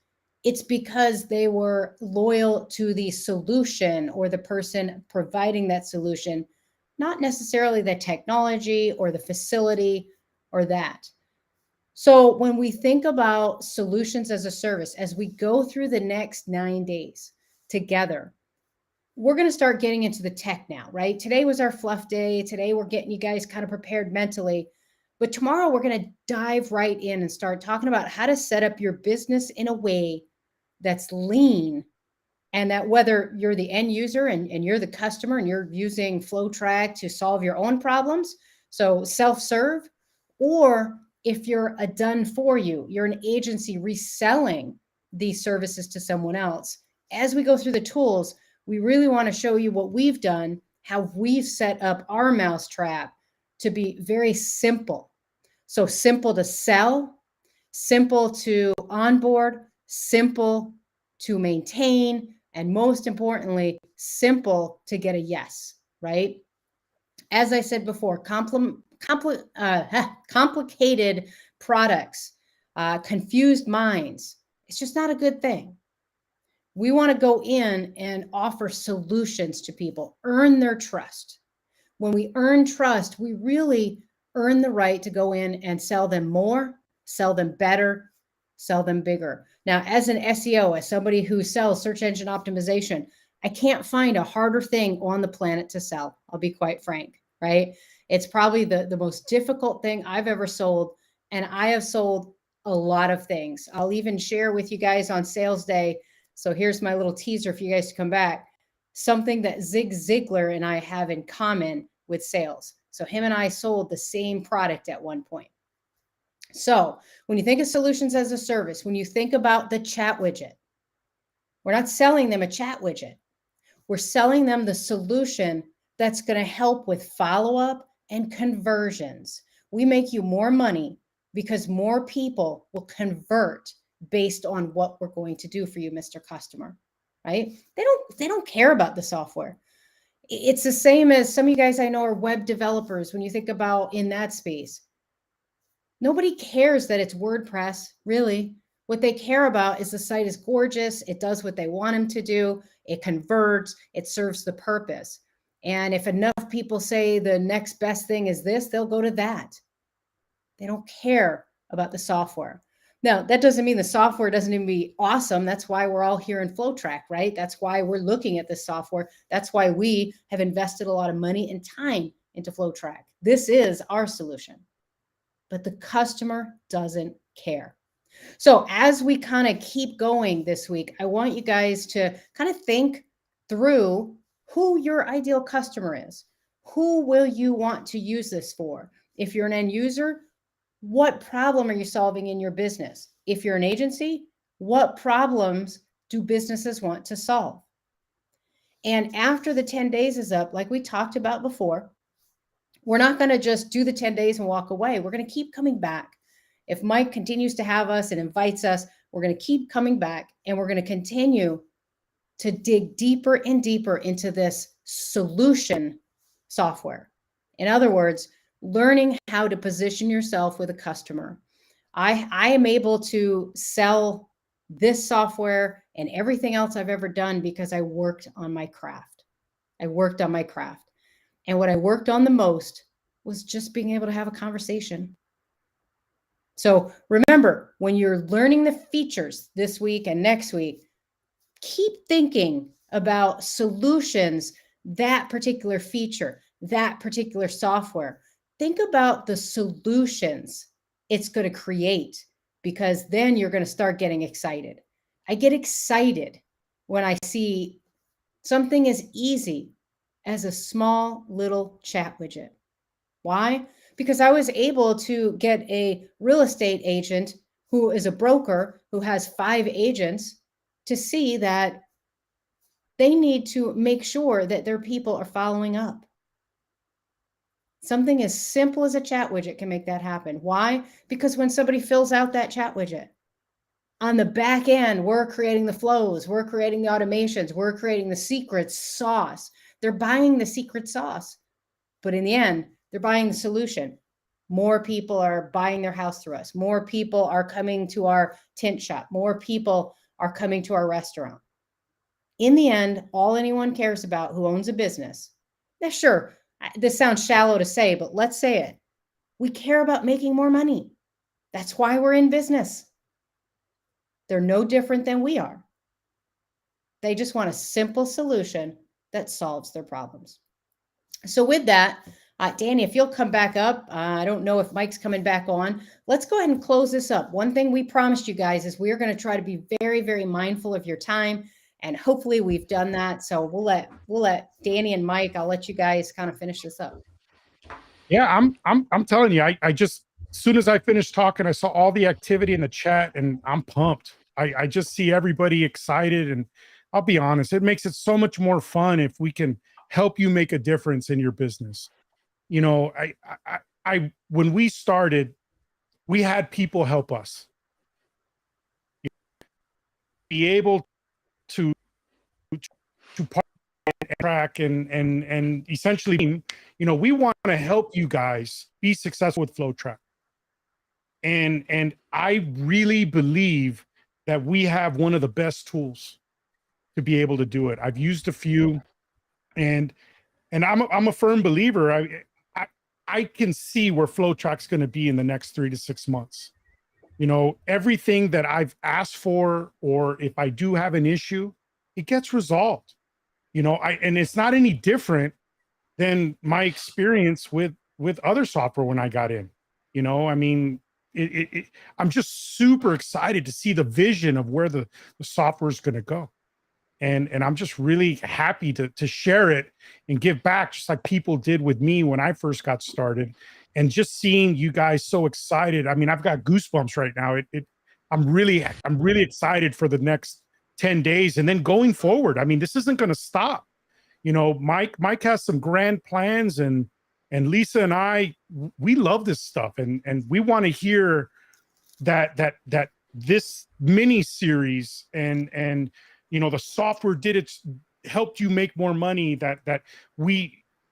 It's because they were loyal to the solution or the person providing that solution, not necessarily the technology or the facility or that. So when we think about Solutions as a Service, as we go through the next 9 days together, we're going to start getting into the tech now, right? Today was our fluff day. Today we're getting you guys kind of prepared mentally. But tomorrow we're going to dive right in and start talking about how to set up your business in a way that's lean, and that whether you're the end user and you're the customer and you're using Flowtrack to solve your own problems, so self-serve, or if you're a done for you, you're an agency reselling these services to someone else. As we go through the tools, we really want to show you what we've done, how we've set up our mousetrap to be very simple. So simple to sell, simple to onboard, simple to maintain, and most importantly, simple to get a yes, right? As I said before, complicated products, confused minds, it's just not a good thing. We want to go in and offer solutions to people, earn their trust. When we earn trust, we really earn the right to go in and sell them more, sell them better, sell them bigger. Now, as an SEO, as somebody who sells search engine optimization, I can't find a harder thing on the planet to sell. I'll be quite frank, right? It's probably the most difficult thing I've ever sold. And I have sold a lot of things. I'll even share with you guys on sales day. So here's my little teaser for you guys to come back. Something that Zig Ziglar and I have in common with sales. So him and I sold the same product at one point. So when you think of Solutions as a Service, when you think about the chat widget, we're not selling them a chat widget. We're selling them the solution that's going to help with follow-up and conversions. We make you more money because more people will convert based on what we're going to do for you, Mr. Customer, right? They don't care about the software. It's the same as some of you guys I know are web developers. When you think about in that space, nobody cares that it's WordPress, really. What they care about is the site is gorgeous. It does what they want them to do. It converts. It serves the purpose. And if enough people say the next best thing is this, they'll go to that. They don't care about the software. Now, that doesn't mean the software doesn't even be awesome. That's why we're all here in Flowtrack, right? That's why we're looking at this software. That's why we have invested a lot of money and time into Flowtrack. This is our solution. But the customer doesn't care. So as we kind of keep going this week, I want you guys to kind of think through who your ideal customer is. Who will you want to use this for? If you're an end user, what problem are you solving in your business? If you're an agency, what problems do businesses want to solve? And after the 10 days is up, like we talked about before, we're not going to just do the 10 days and walk away. We're going to keep coming back. If Mike continues to have us and invites us, we're going to keep coming back, and we're going to continue to dig deeper and deeper into this solution software. In other words, learning how to position yourself with a customer. I am able to sell this software and everything else I've ever done because I worked on my craft. I worked on my craft. And what I worked on the most was just being able to have a conversation. So remember, when you're learning the features this week and next week, keep thinking about solutions, that particular feature, that particular software. Think about the solutions it's going to create, because then you're going to start getting excited. I get excited when I see something as easy as a small little chat widget. Why? Because I was able to get a real estate agent who is a broker who has 5 agents to see that they need to make sure that their people are following up. Something as simple as a chat widget can make that happen. Why? Because when somebody fills out that chat widget, on the back end, we're creating the flows, we're creating the automations, we're creating the secret sauce. They're buying the secret sauce, but in the end, they're buying the solution. More people are buying their house through us. More people are coming to our tint shop. More people are coming to our restaurant. In the end, all anyone cares about who owns a business. Now, sure, this sounds shallow to say, but let's say it. We care about making more money. That's why we're in business. They're no different than we are. They just want a simple solution that solves their problems. So with that, Danny, if you'll come back up, I don't know if Mike's coming back on. Let's go ahead and close this up. One thing we promised you guys is we're going to try to be very, very mindful of your time, and hopefully we've done that. So we'll let Danny and Mike, I'll let you guys kind of finish this up. Yeah, I'm telling you, I just, as soon as I finished talking, I saw all the activity in the chat, and I'm pumped. I just see everybody excited, and I'll be honest, it makes it so much more fun if we can help you make a difference in your business. You know, I when we started, we had people help us be able to track and essentially, you know, we want to help you guys be successful with Flowtrack. And I really believe that we have one of the best tools to be able to do it. I've used a few, and I'm a firm believer. I can see where Flowtrack's going to be in the next 3 to 6 months. You know, everything that I've asked for, or if I do have an issue, it gets resolved. You know, and it's not any different than my experience with other software when I got in. You know, I mean, I'm just super excited to see the vision of where the software is going to go. And I'm just really happy to share it and give back, just like people did with me when I first got started. And just seeing you guys so excited. I mean, I've got goosebumps right now. I'm really excited for the next 10 days. And then going forward, I mean, this isn't going to stop. You know, Mike has some grand plans, and Lisa and I, we love this stuff. And we want to hear that this mini series and you know, the software helped you make more money,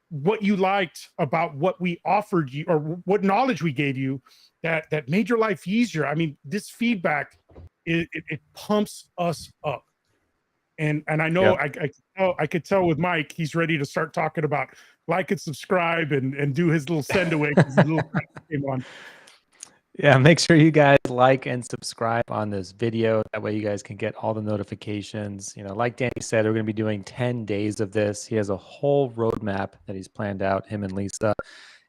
what you liked about what we offered you, or what knowledge we gave you that made your life easier. I mean, this feedback, it pumps us up. And I know, yep. I could tell with Mike, he's ready to start talking about like and subscribe and do his little send away. Came on. Yeah, make sure you guys like and subscribe on this video. That way you guys can get all the notifications. You know, like Danny said, we're going to be doing 10 days of this. He has a whole roadmap that he's planned out, him and Lisa.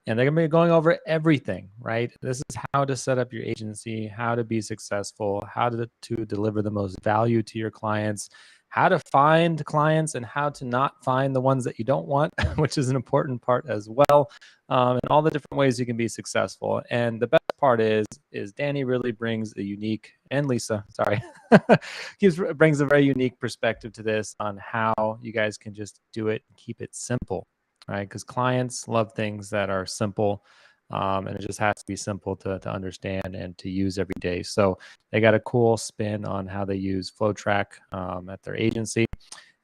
and they're going to be going over everything, right? This is how to set up your agency, how to be successful, how to deliver the most value to your clients, how to find clients and how to not find the ones that you don't want, which is an important part as well, and all the different ways you can be successful. And the best part is Danny really brings a unique, and Lisa, sorry, brings a very unique perspective to this on how you guys can just do it and keep it simple, right? Because clients love things that are simple, and it just has to be simple to understand and to use every day. So they got a cool spin on how they use Flowtrack at their agency.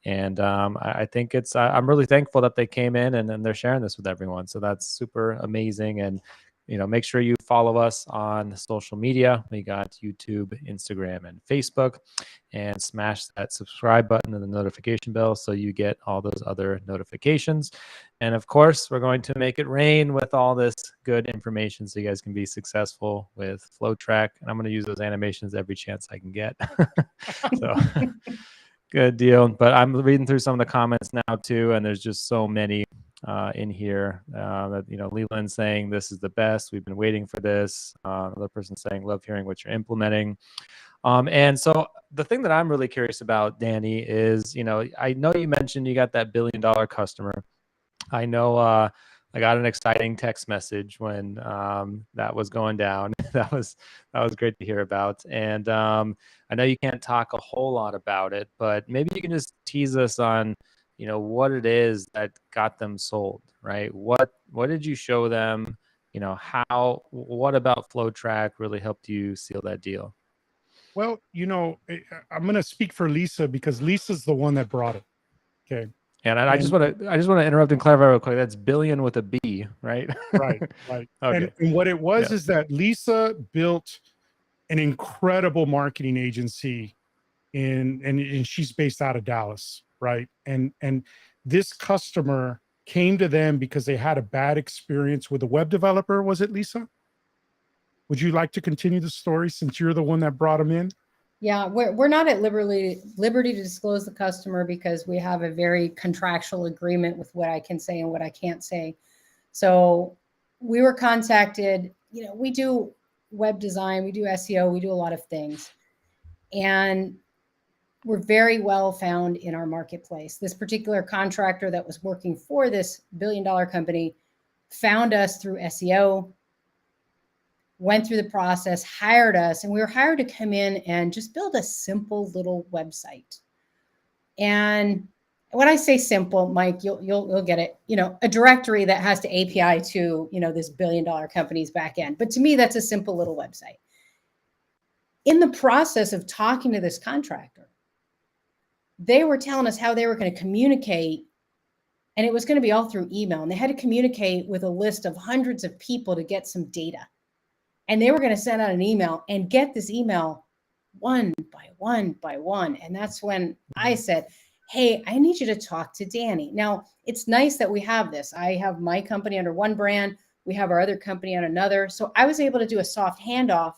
And I think I'm really thankful that they came in and they're sharing this with everyone. So that's super amazing. And, make sure you follow us on social media. We got YouTube, Instagram, and Facebook, and smash that subscribe button and the notification bell so you get all those other notifications. And of course, we're going to make it rain with all this good information so you guys can be successful with Flowtrack. And I'm going to use those animations every chance I can get. So good deal. But I'm reading through some of the comments now too, and there's just so many in here that, Leland saying this is the best. We've been waiting for this. Another person saying love hearing what you're implementing. And so the thing that I'm really curious about, Danny, is, I know you mentioned you got that $1 billion customer. I know I got an exciting text message when that was going down. that was great to hear about. And I know you can't talk a whole lot about it, but maybe you can just tease us on, what it is that got them sold, right? What did you show them? What about Flowtrack really helped you seal that deal? Well, I'm going to speak for Lisa because Lisa's the one that brought it. Okay. And I just want to interrupt and clarify real quick. That's billion with a B, right? Right. Okay. And what it was is that Lisa built an incredible marketing agency and she's based out of Dallas, right? And this customer came to them because they had a bad experience with a web developer. Was it, Lisa? Would you like to continue the story since you're the one that brought them in? Yeah, we're not at liberty to disclose the customer because we have a very contractual agreement with what I can say and what I can't say. So we were contacted, we do web design, we do SEO, we do a lot of things. And we're very well found in our marketplace. This particular contractor that was working for this $1 billion company found us through SEO, went through the process, hired us, and we were hired to come in and just build a simple little website. And when I say simple, Mike, you'll get it, a directory that has to API to, this $1 billion company's back end. But to me, that's a simple little website. In the process of talking to this contractor, they were telling us how they were going to communicate, and it was going to be all through email. And they had to communicate with a list of hundreds of people to get some data. And they were going to send out an email and get this email one by one by one. And that's when I said, hey, I need you to talk to Danny. Now, it's nice that we have this. I have my company under one brand. We have our other company on another. So I was able to do a soft handoff,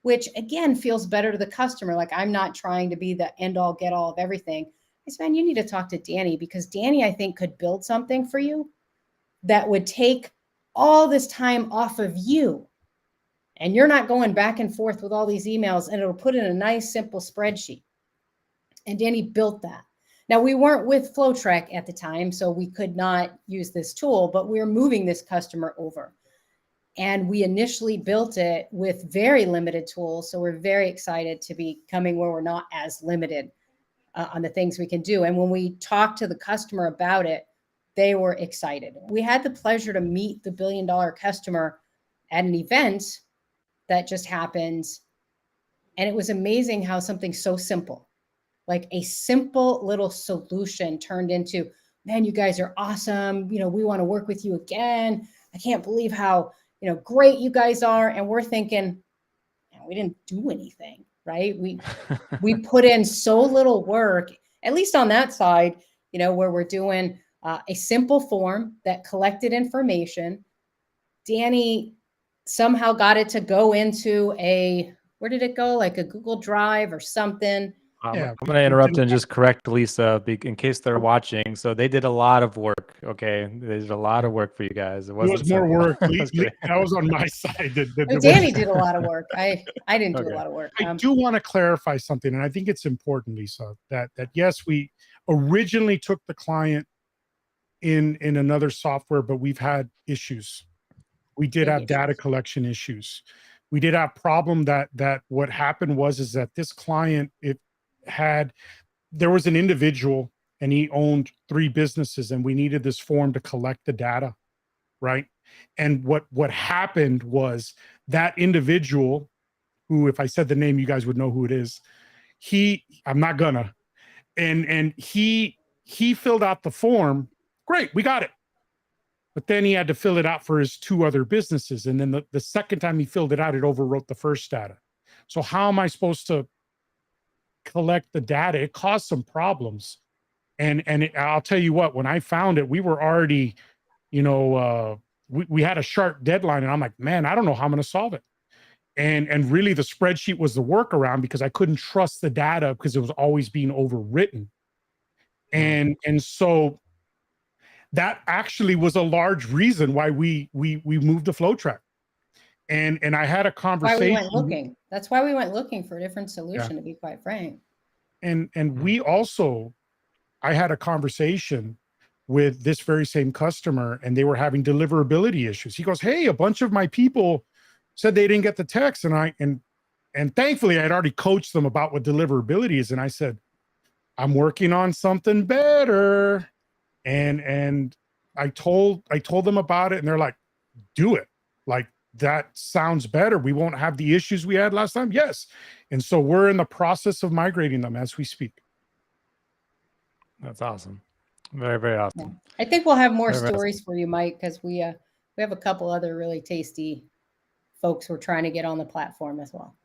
which again feels better to the customer. Like I'm not trying to be the end all get all of everything. I said, man, you need to talk to Danny because Danny, I think, could build something for you that would take all this time off of you. And you're not going back and forth with all these emails, and it'll put in a nice, simple spreadsheet. And Danny built that. Now, we weren't with Flowtrack at the time, so we could not use this tool, but we were moving this customer over. And we initially built it with very limited tools. So we're very excited to be coming where we're not as limited on the things we can do. And when we talked to the customer about it, they were excited. We had the pleasure to meet the $1 billion customer at an event that just happened. And it was amazing how something so simple, like a simple little solution, turned into, man, you guys are awesome. We want to work with you again. I can't believe how, great you guys are. And we're thinking, we didn't do anything, right? We put in so little work, at least on that side, where we're doing a simple form that collected information. Danny somehow got it to go into where did it go? Like a Google Drive or something. Yeah, I'm going to interrupt and just correct Lisa in case they're watching. So they did a lot of work. Okay, they did a lot of work for you guys. It it wasn't was more simple. work. That was on my side. Danny did a lot of work. I didn't do a Okay. lot of work. I do want to clarify something, and I think it's important, Lisa, that yes, we originally took the client in another software, but we've had issues. We did Big have data issues. collection issues. We did have problem that what happened is that this client, there was an individual and he owned 3 businesses, and we needed this form to collect the data, right? And what happened was that individual, who, if I said the name, you guys would know who it is. I'm not gonna, and he filled out the form. Great, we got it. But then he had to fill it out for his 2 other businesses. And then the second time he filled it out, it overwrote the first data. So how am I supposed to collect the data? It caused some problems. And I'll tell you what, when I found it, we were already, we had a sharp deadline, and I'm like, man, I don't know how I'm going to solve it. And really the spreadsheet was the workaround, because I couldn't trust the data because it was always being overwritten. And so that actually was a large reason why we moved to Flowtrack. And I had a conversation. Why we went looking. That's why we went looking for a different solution, to be quite frank. And we also, I had a conversation with this very same customer, and they were having deliverability issues. He goes, hey, a bunch of my people said they didn't get the text. And thankfully I'd already coached them about what deliverability is. And I said, I'm working on something better. And I told them about it, and they're like, do it. Like, that sounds better. We won't have the issues we had last time. Yes. And so we're in the process of migrating them as we speak. That's awesome. Very, very awesome. Yeah. I think we'll have more stories for you, Mike, because we have a couple other really tasty folks we're trying to get on the platform as well.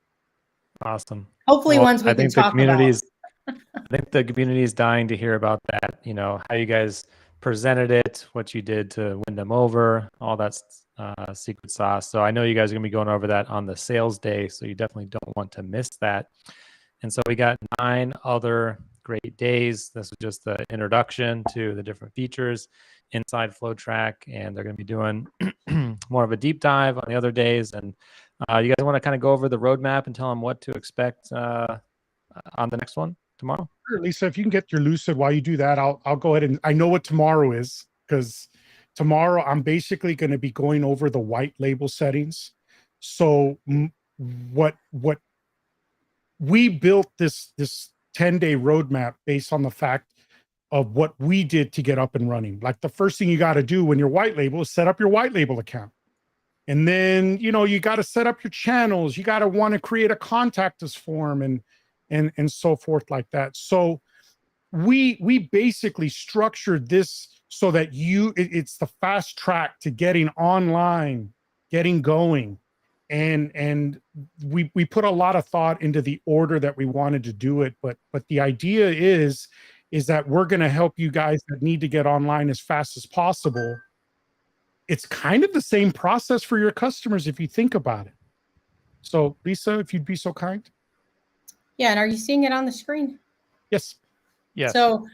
Awesome. Hopefully ones we can talk about. I think the community is dying to hear about that, how you guys presented it, what you did to win them over, all that secret sauce. So I know you guys are going to be going over that on the sales day, so you definitely don't want to miss that. And so we got 9 other great days. This is just the introduction to the different features inside Flowtrack, and they're going to be doing more of a deep dive on the other days. And you guys want to kind of go over the roadmap and tell them what to expect on the next one tomorrow? Sure, Lisa, if you can get your lucid while you do that, I'll go ahead, and I know what tomorrow is, because tomorrow I'm basically going to be going over the white label settings. So what we built this 10-day roadmap based on the fact of what we did to get up and running. Like, the first thing you got to do when you're white label is set up your white label account. And then, you got to set up your channels. You got to want to create a contact us form and so forth like that. So we basically structured this so that it's the fast track to getting online, getting going. And we put a lot of thought into the order that we wanted to do it. But the idea is that we're going to help you guys that need to get online as fast as possible. It's kind of the same process for your customers if you think about it. So Lisa, if you'd be so kind. Yeah, and are you seeing it on the screen? Yes. Yes. So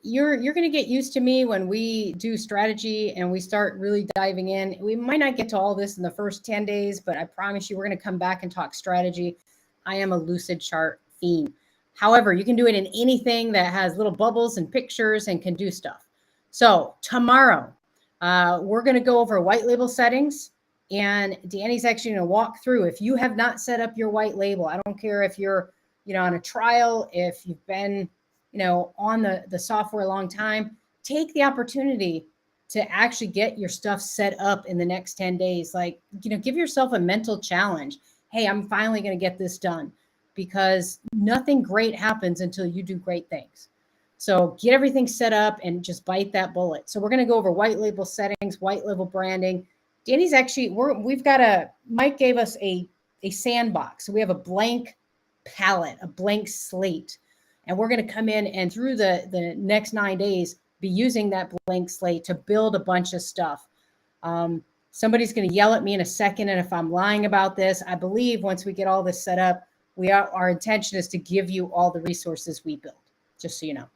you're going to get used to me when we do strategy and we start really diving in. We might not get to all this in the first 10 days, but I promise you we're going to come back and talk strategy. I am a lucid chart fiend. However, you can do it in anything that has little bubbles and pictures and can do stuff. So tomorrow, we're going to go over white label settings, and Danny's actually going to walk through. If you have not set up your white label, I don't care if you're, on a trial, if you've been, on the software a long time, take the opportunity to actually get your stuff set up in the next 10 days. Like, give yourself a mental challenge. Hey, I'm finally going to get this done, because nothing great happens until you do great things. So get everything set up and just bite that bullet. So we're going to go over white label settings, white label branding. Danny's actually, Mike gave us a sandbox. So we have a blank palette, a blank slate. And we're going to come in and through the next 9 days, be using that blank slate to build a bunch of stuff. Somebody's going to yell at me in a second. And if I'm lying about this, I believe once we get all this set up, Our intention is to give you all the resources we build, just so you know.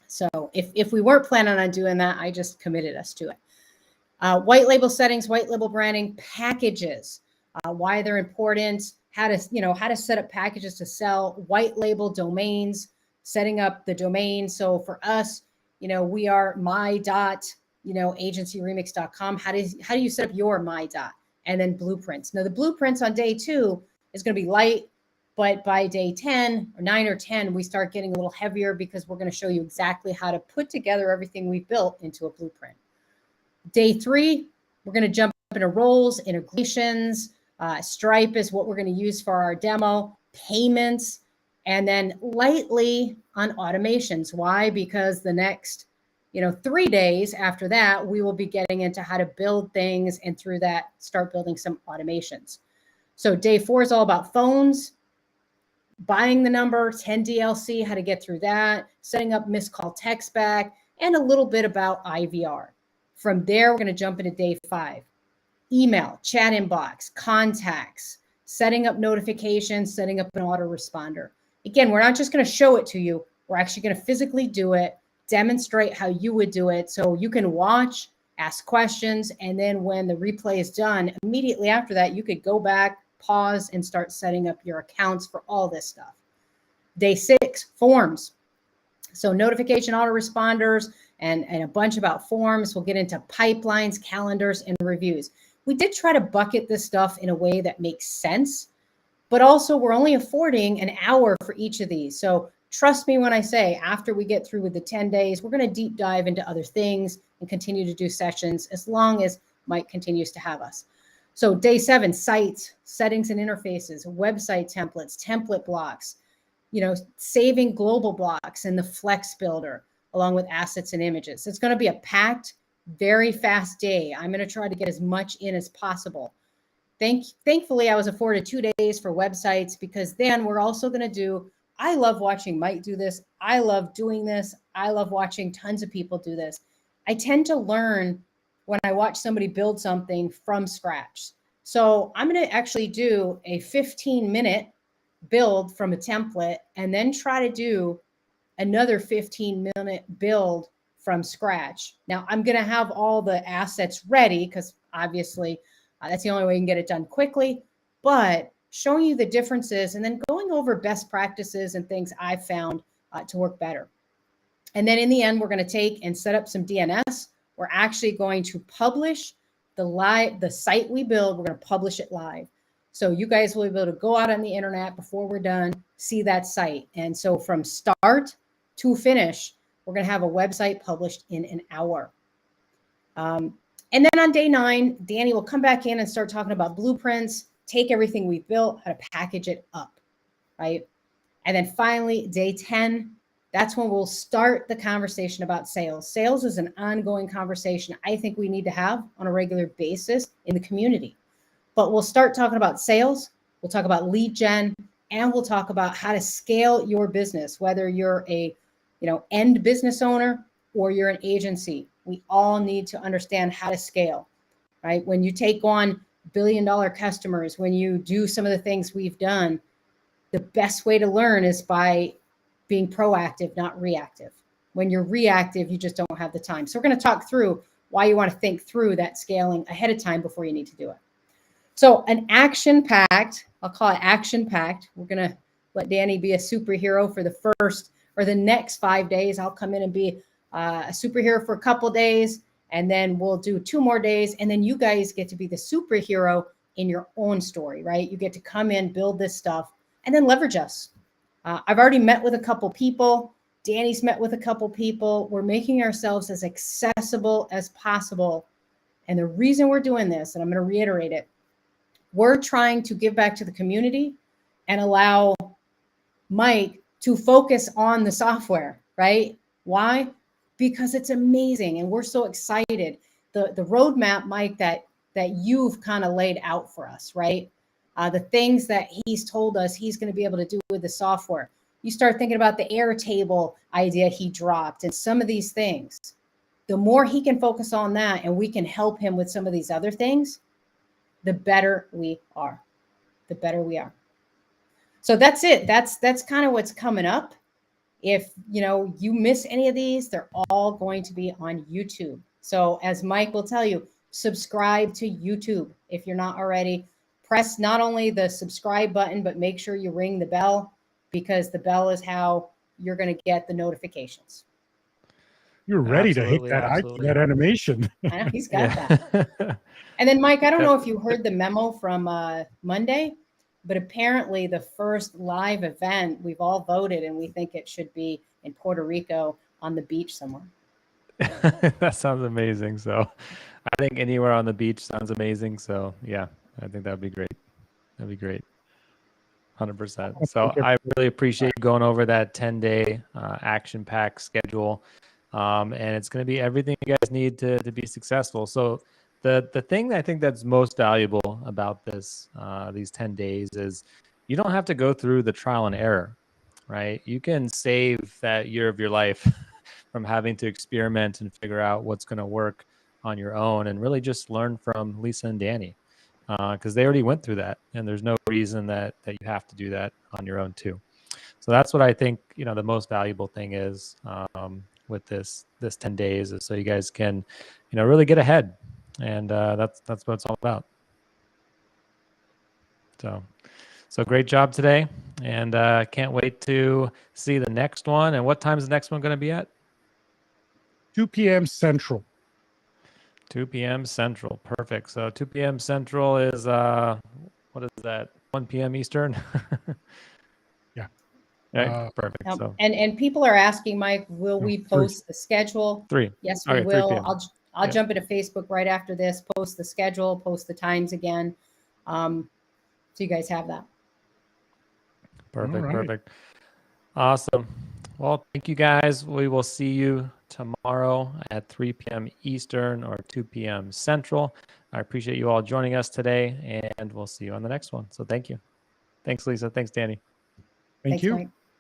So if we weren't planning on doing that, I just committed us to it. White label settings, white label branding, packages, why they're important, how to set up packages to sell, white label domains, setting up the domain. So for us, we are agencyremix.com. How do you set up your my dot? And then blueprints. Now the blueprints on day 2 is going to be light, but by day 10 or 9 or 10, we start getting a little heavier because we're going to show you exactly how to put together everything we built into a blueprint. Day 3, we're going to jump into roles, integrations. Stripe is what we're going to use for our demo, payments, and then lightly on automations. Why? Because the next 3 days after that, we will be getting into how to build things, and through that, start building some automations. So day 4 is all about phones, buying the number, 10 DLC, how to get through that, setting up missed call text back, and a little bit about IVR. From there, we're going to jump into day 5. Email, chat inbox, contacts, setting up notifications, setting up an autoresponder. Again, we're not just going to show it to you. We're actually going to physically do it, demonstrate how you would do it so you can watch, ask questions, and then when the replay is done, immediately after that, you could go back, pause, and start setting up your accounts for all this stuff. Day 6, forms. So notification autoresponders and a bunch about forms. We'll get into pipelines, calendars, and reviews. We did try to bucket this stuff in a way that makes sense, but also we're only affording an hour for each of these. So trust me when I say, after we get through with the 10 days, we're going to deep dive into other things and continue to do sessions as long as Mike continues to have us. So day 7, sites, settings and interfaces, website templates, template blocks, saving global blocks in the Flex Builder, along with assets and images. It's going to be a packed, very fast day. I'm going to try to get as much in as possible. Thankfully, I was afforded 2 days for websites, because then we're also going to do, I love watching Mike do this. I love doing this. I love watching tons of people do this. I tend to learn when I watch somebody build something from scratch. So I'm going to actually do a 15-minute build from a template and then try to do another 15-minute build from scratch. Now I'm going to have all the assets ready, because obviously that's the only way you can get it done quickly, but showing you the differences and then going over best practices and things I've found to work better. And then in the end, we're going to take and set up some DNS. We're actually going to publish the site we build. We're going to publish it live. So you guys will be able to go out on the internet before we're done, see that site. And so from start to finish, we're going to have a website published in an hour. And then on day 9, Danny will come back in and start talking about blueprints, take everything we've built, how to package it up, right? And then finally, day 10, that's when we'll start the conversation about sales. Sales is an ongoing conversation I think we need to have on a regular basis in the community. But we'll start talking about sales, we'll talk about lead gen, and we'll talk about how to scale your business, whether you're a end business owner or you're an agency. We all need to understand how to scale, right? When you take on billion-dollar customers, when you do some of the things we've done, the best way to learn is by being proactive, not reactive. When you're reactive, you just don't have the time. So we're going to talk through why you want to think through that scaling ahead of time before you need to do it. So an action-packed, I'll call it action-packed. We're going to let Danny be a superhero for the first or the next 5 days. I'll come in and be a superhero for a couple of days, and then we'll do 2 more days. And then you guys get to be the superhero in your own story, right? You get to come in, build this stuff, and then leverage us. I've already met with a couple people. Danny's met with a couple people. We're making ourselves as accessible as possible. And the reason we're doing this, and I'm going to reiterate it, we're trying to give back to the community and allow Mike to focus on the software, right? Why? Because it's amazing and we're so excited. The roadmap, Mike, that you've kind of laid out for us, right? The things that he's told us he's going to be able to do with the software. You start thinking about the Airtable idea he dropped and some of these things. The more he can focus on that and we can help him with some of these other things, the better we are. The better we are. So that's it. That's kind of what's coming up. If you miss any of these, they're all going to be on YouTube. So as Mike will tell you, subscribe to YouTube if you're not already. Press not only the subscribe button, but make sure you ring the bell, because the bell is how you're going to get the notifications. You're ready to hit that that animation. I know he's got that. And then Mike, I don't know if you heard the memo from Monday, but apparently the first live event, we've all voted and we think it should be in Puerto Rico on the beach somewhere. That sounds amazing. So I think anywhere on the beach sounds amazing. So yeah, I think that'd be great. That'd be great. 100%. So I really appreciate going over that 10-day action-packed schedule. And it's going to be everything you guys need to be successful. So the thing that I think that's most valuable about this, these 10 days is you don't have to go through the trial and error, right? You can save that year of your life from having to experiment and figure out what's going to work on your own, and really just learn from Lisa and Danny, because they already went through that, and there's no reason that you have to do that on your own too. So that's what I think, the most valuable thing is with this 10 days, is so you guys can, really get ahead. And that's what it's all about. So great job today, and can't wait to see the next one. And what time is the next one going to be at? 2 p.m. Central. 2 p.m. Central. Perfect. So 2 p.m. Central is what is that? 1 p.m. Eastern. Yeah. Right. Perfect. So and people are asking, Mike, will we post the schedule? 3. Yes, we Okay, will. 3 p.m. I'll jump into Facebook right after this, post the schedule, post the times again. So you guys have that. Perfect. Perfect. Awesome. Well, thank you guys. We will see you tomorrow at 3 p.m. Eastern or 2 p.m. Central. I appreciate you all joining us today, and we'll see you on the next one. So thank you. Thanks, Lisa. Thanks, Danny. Thank you. Mike.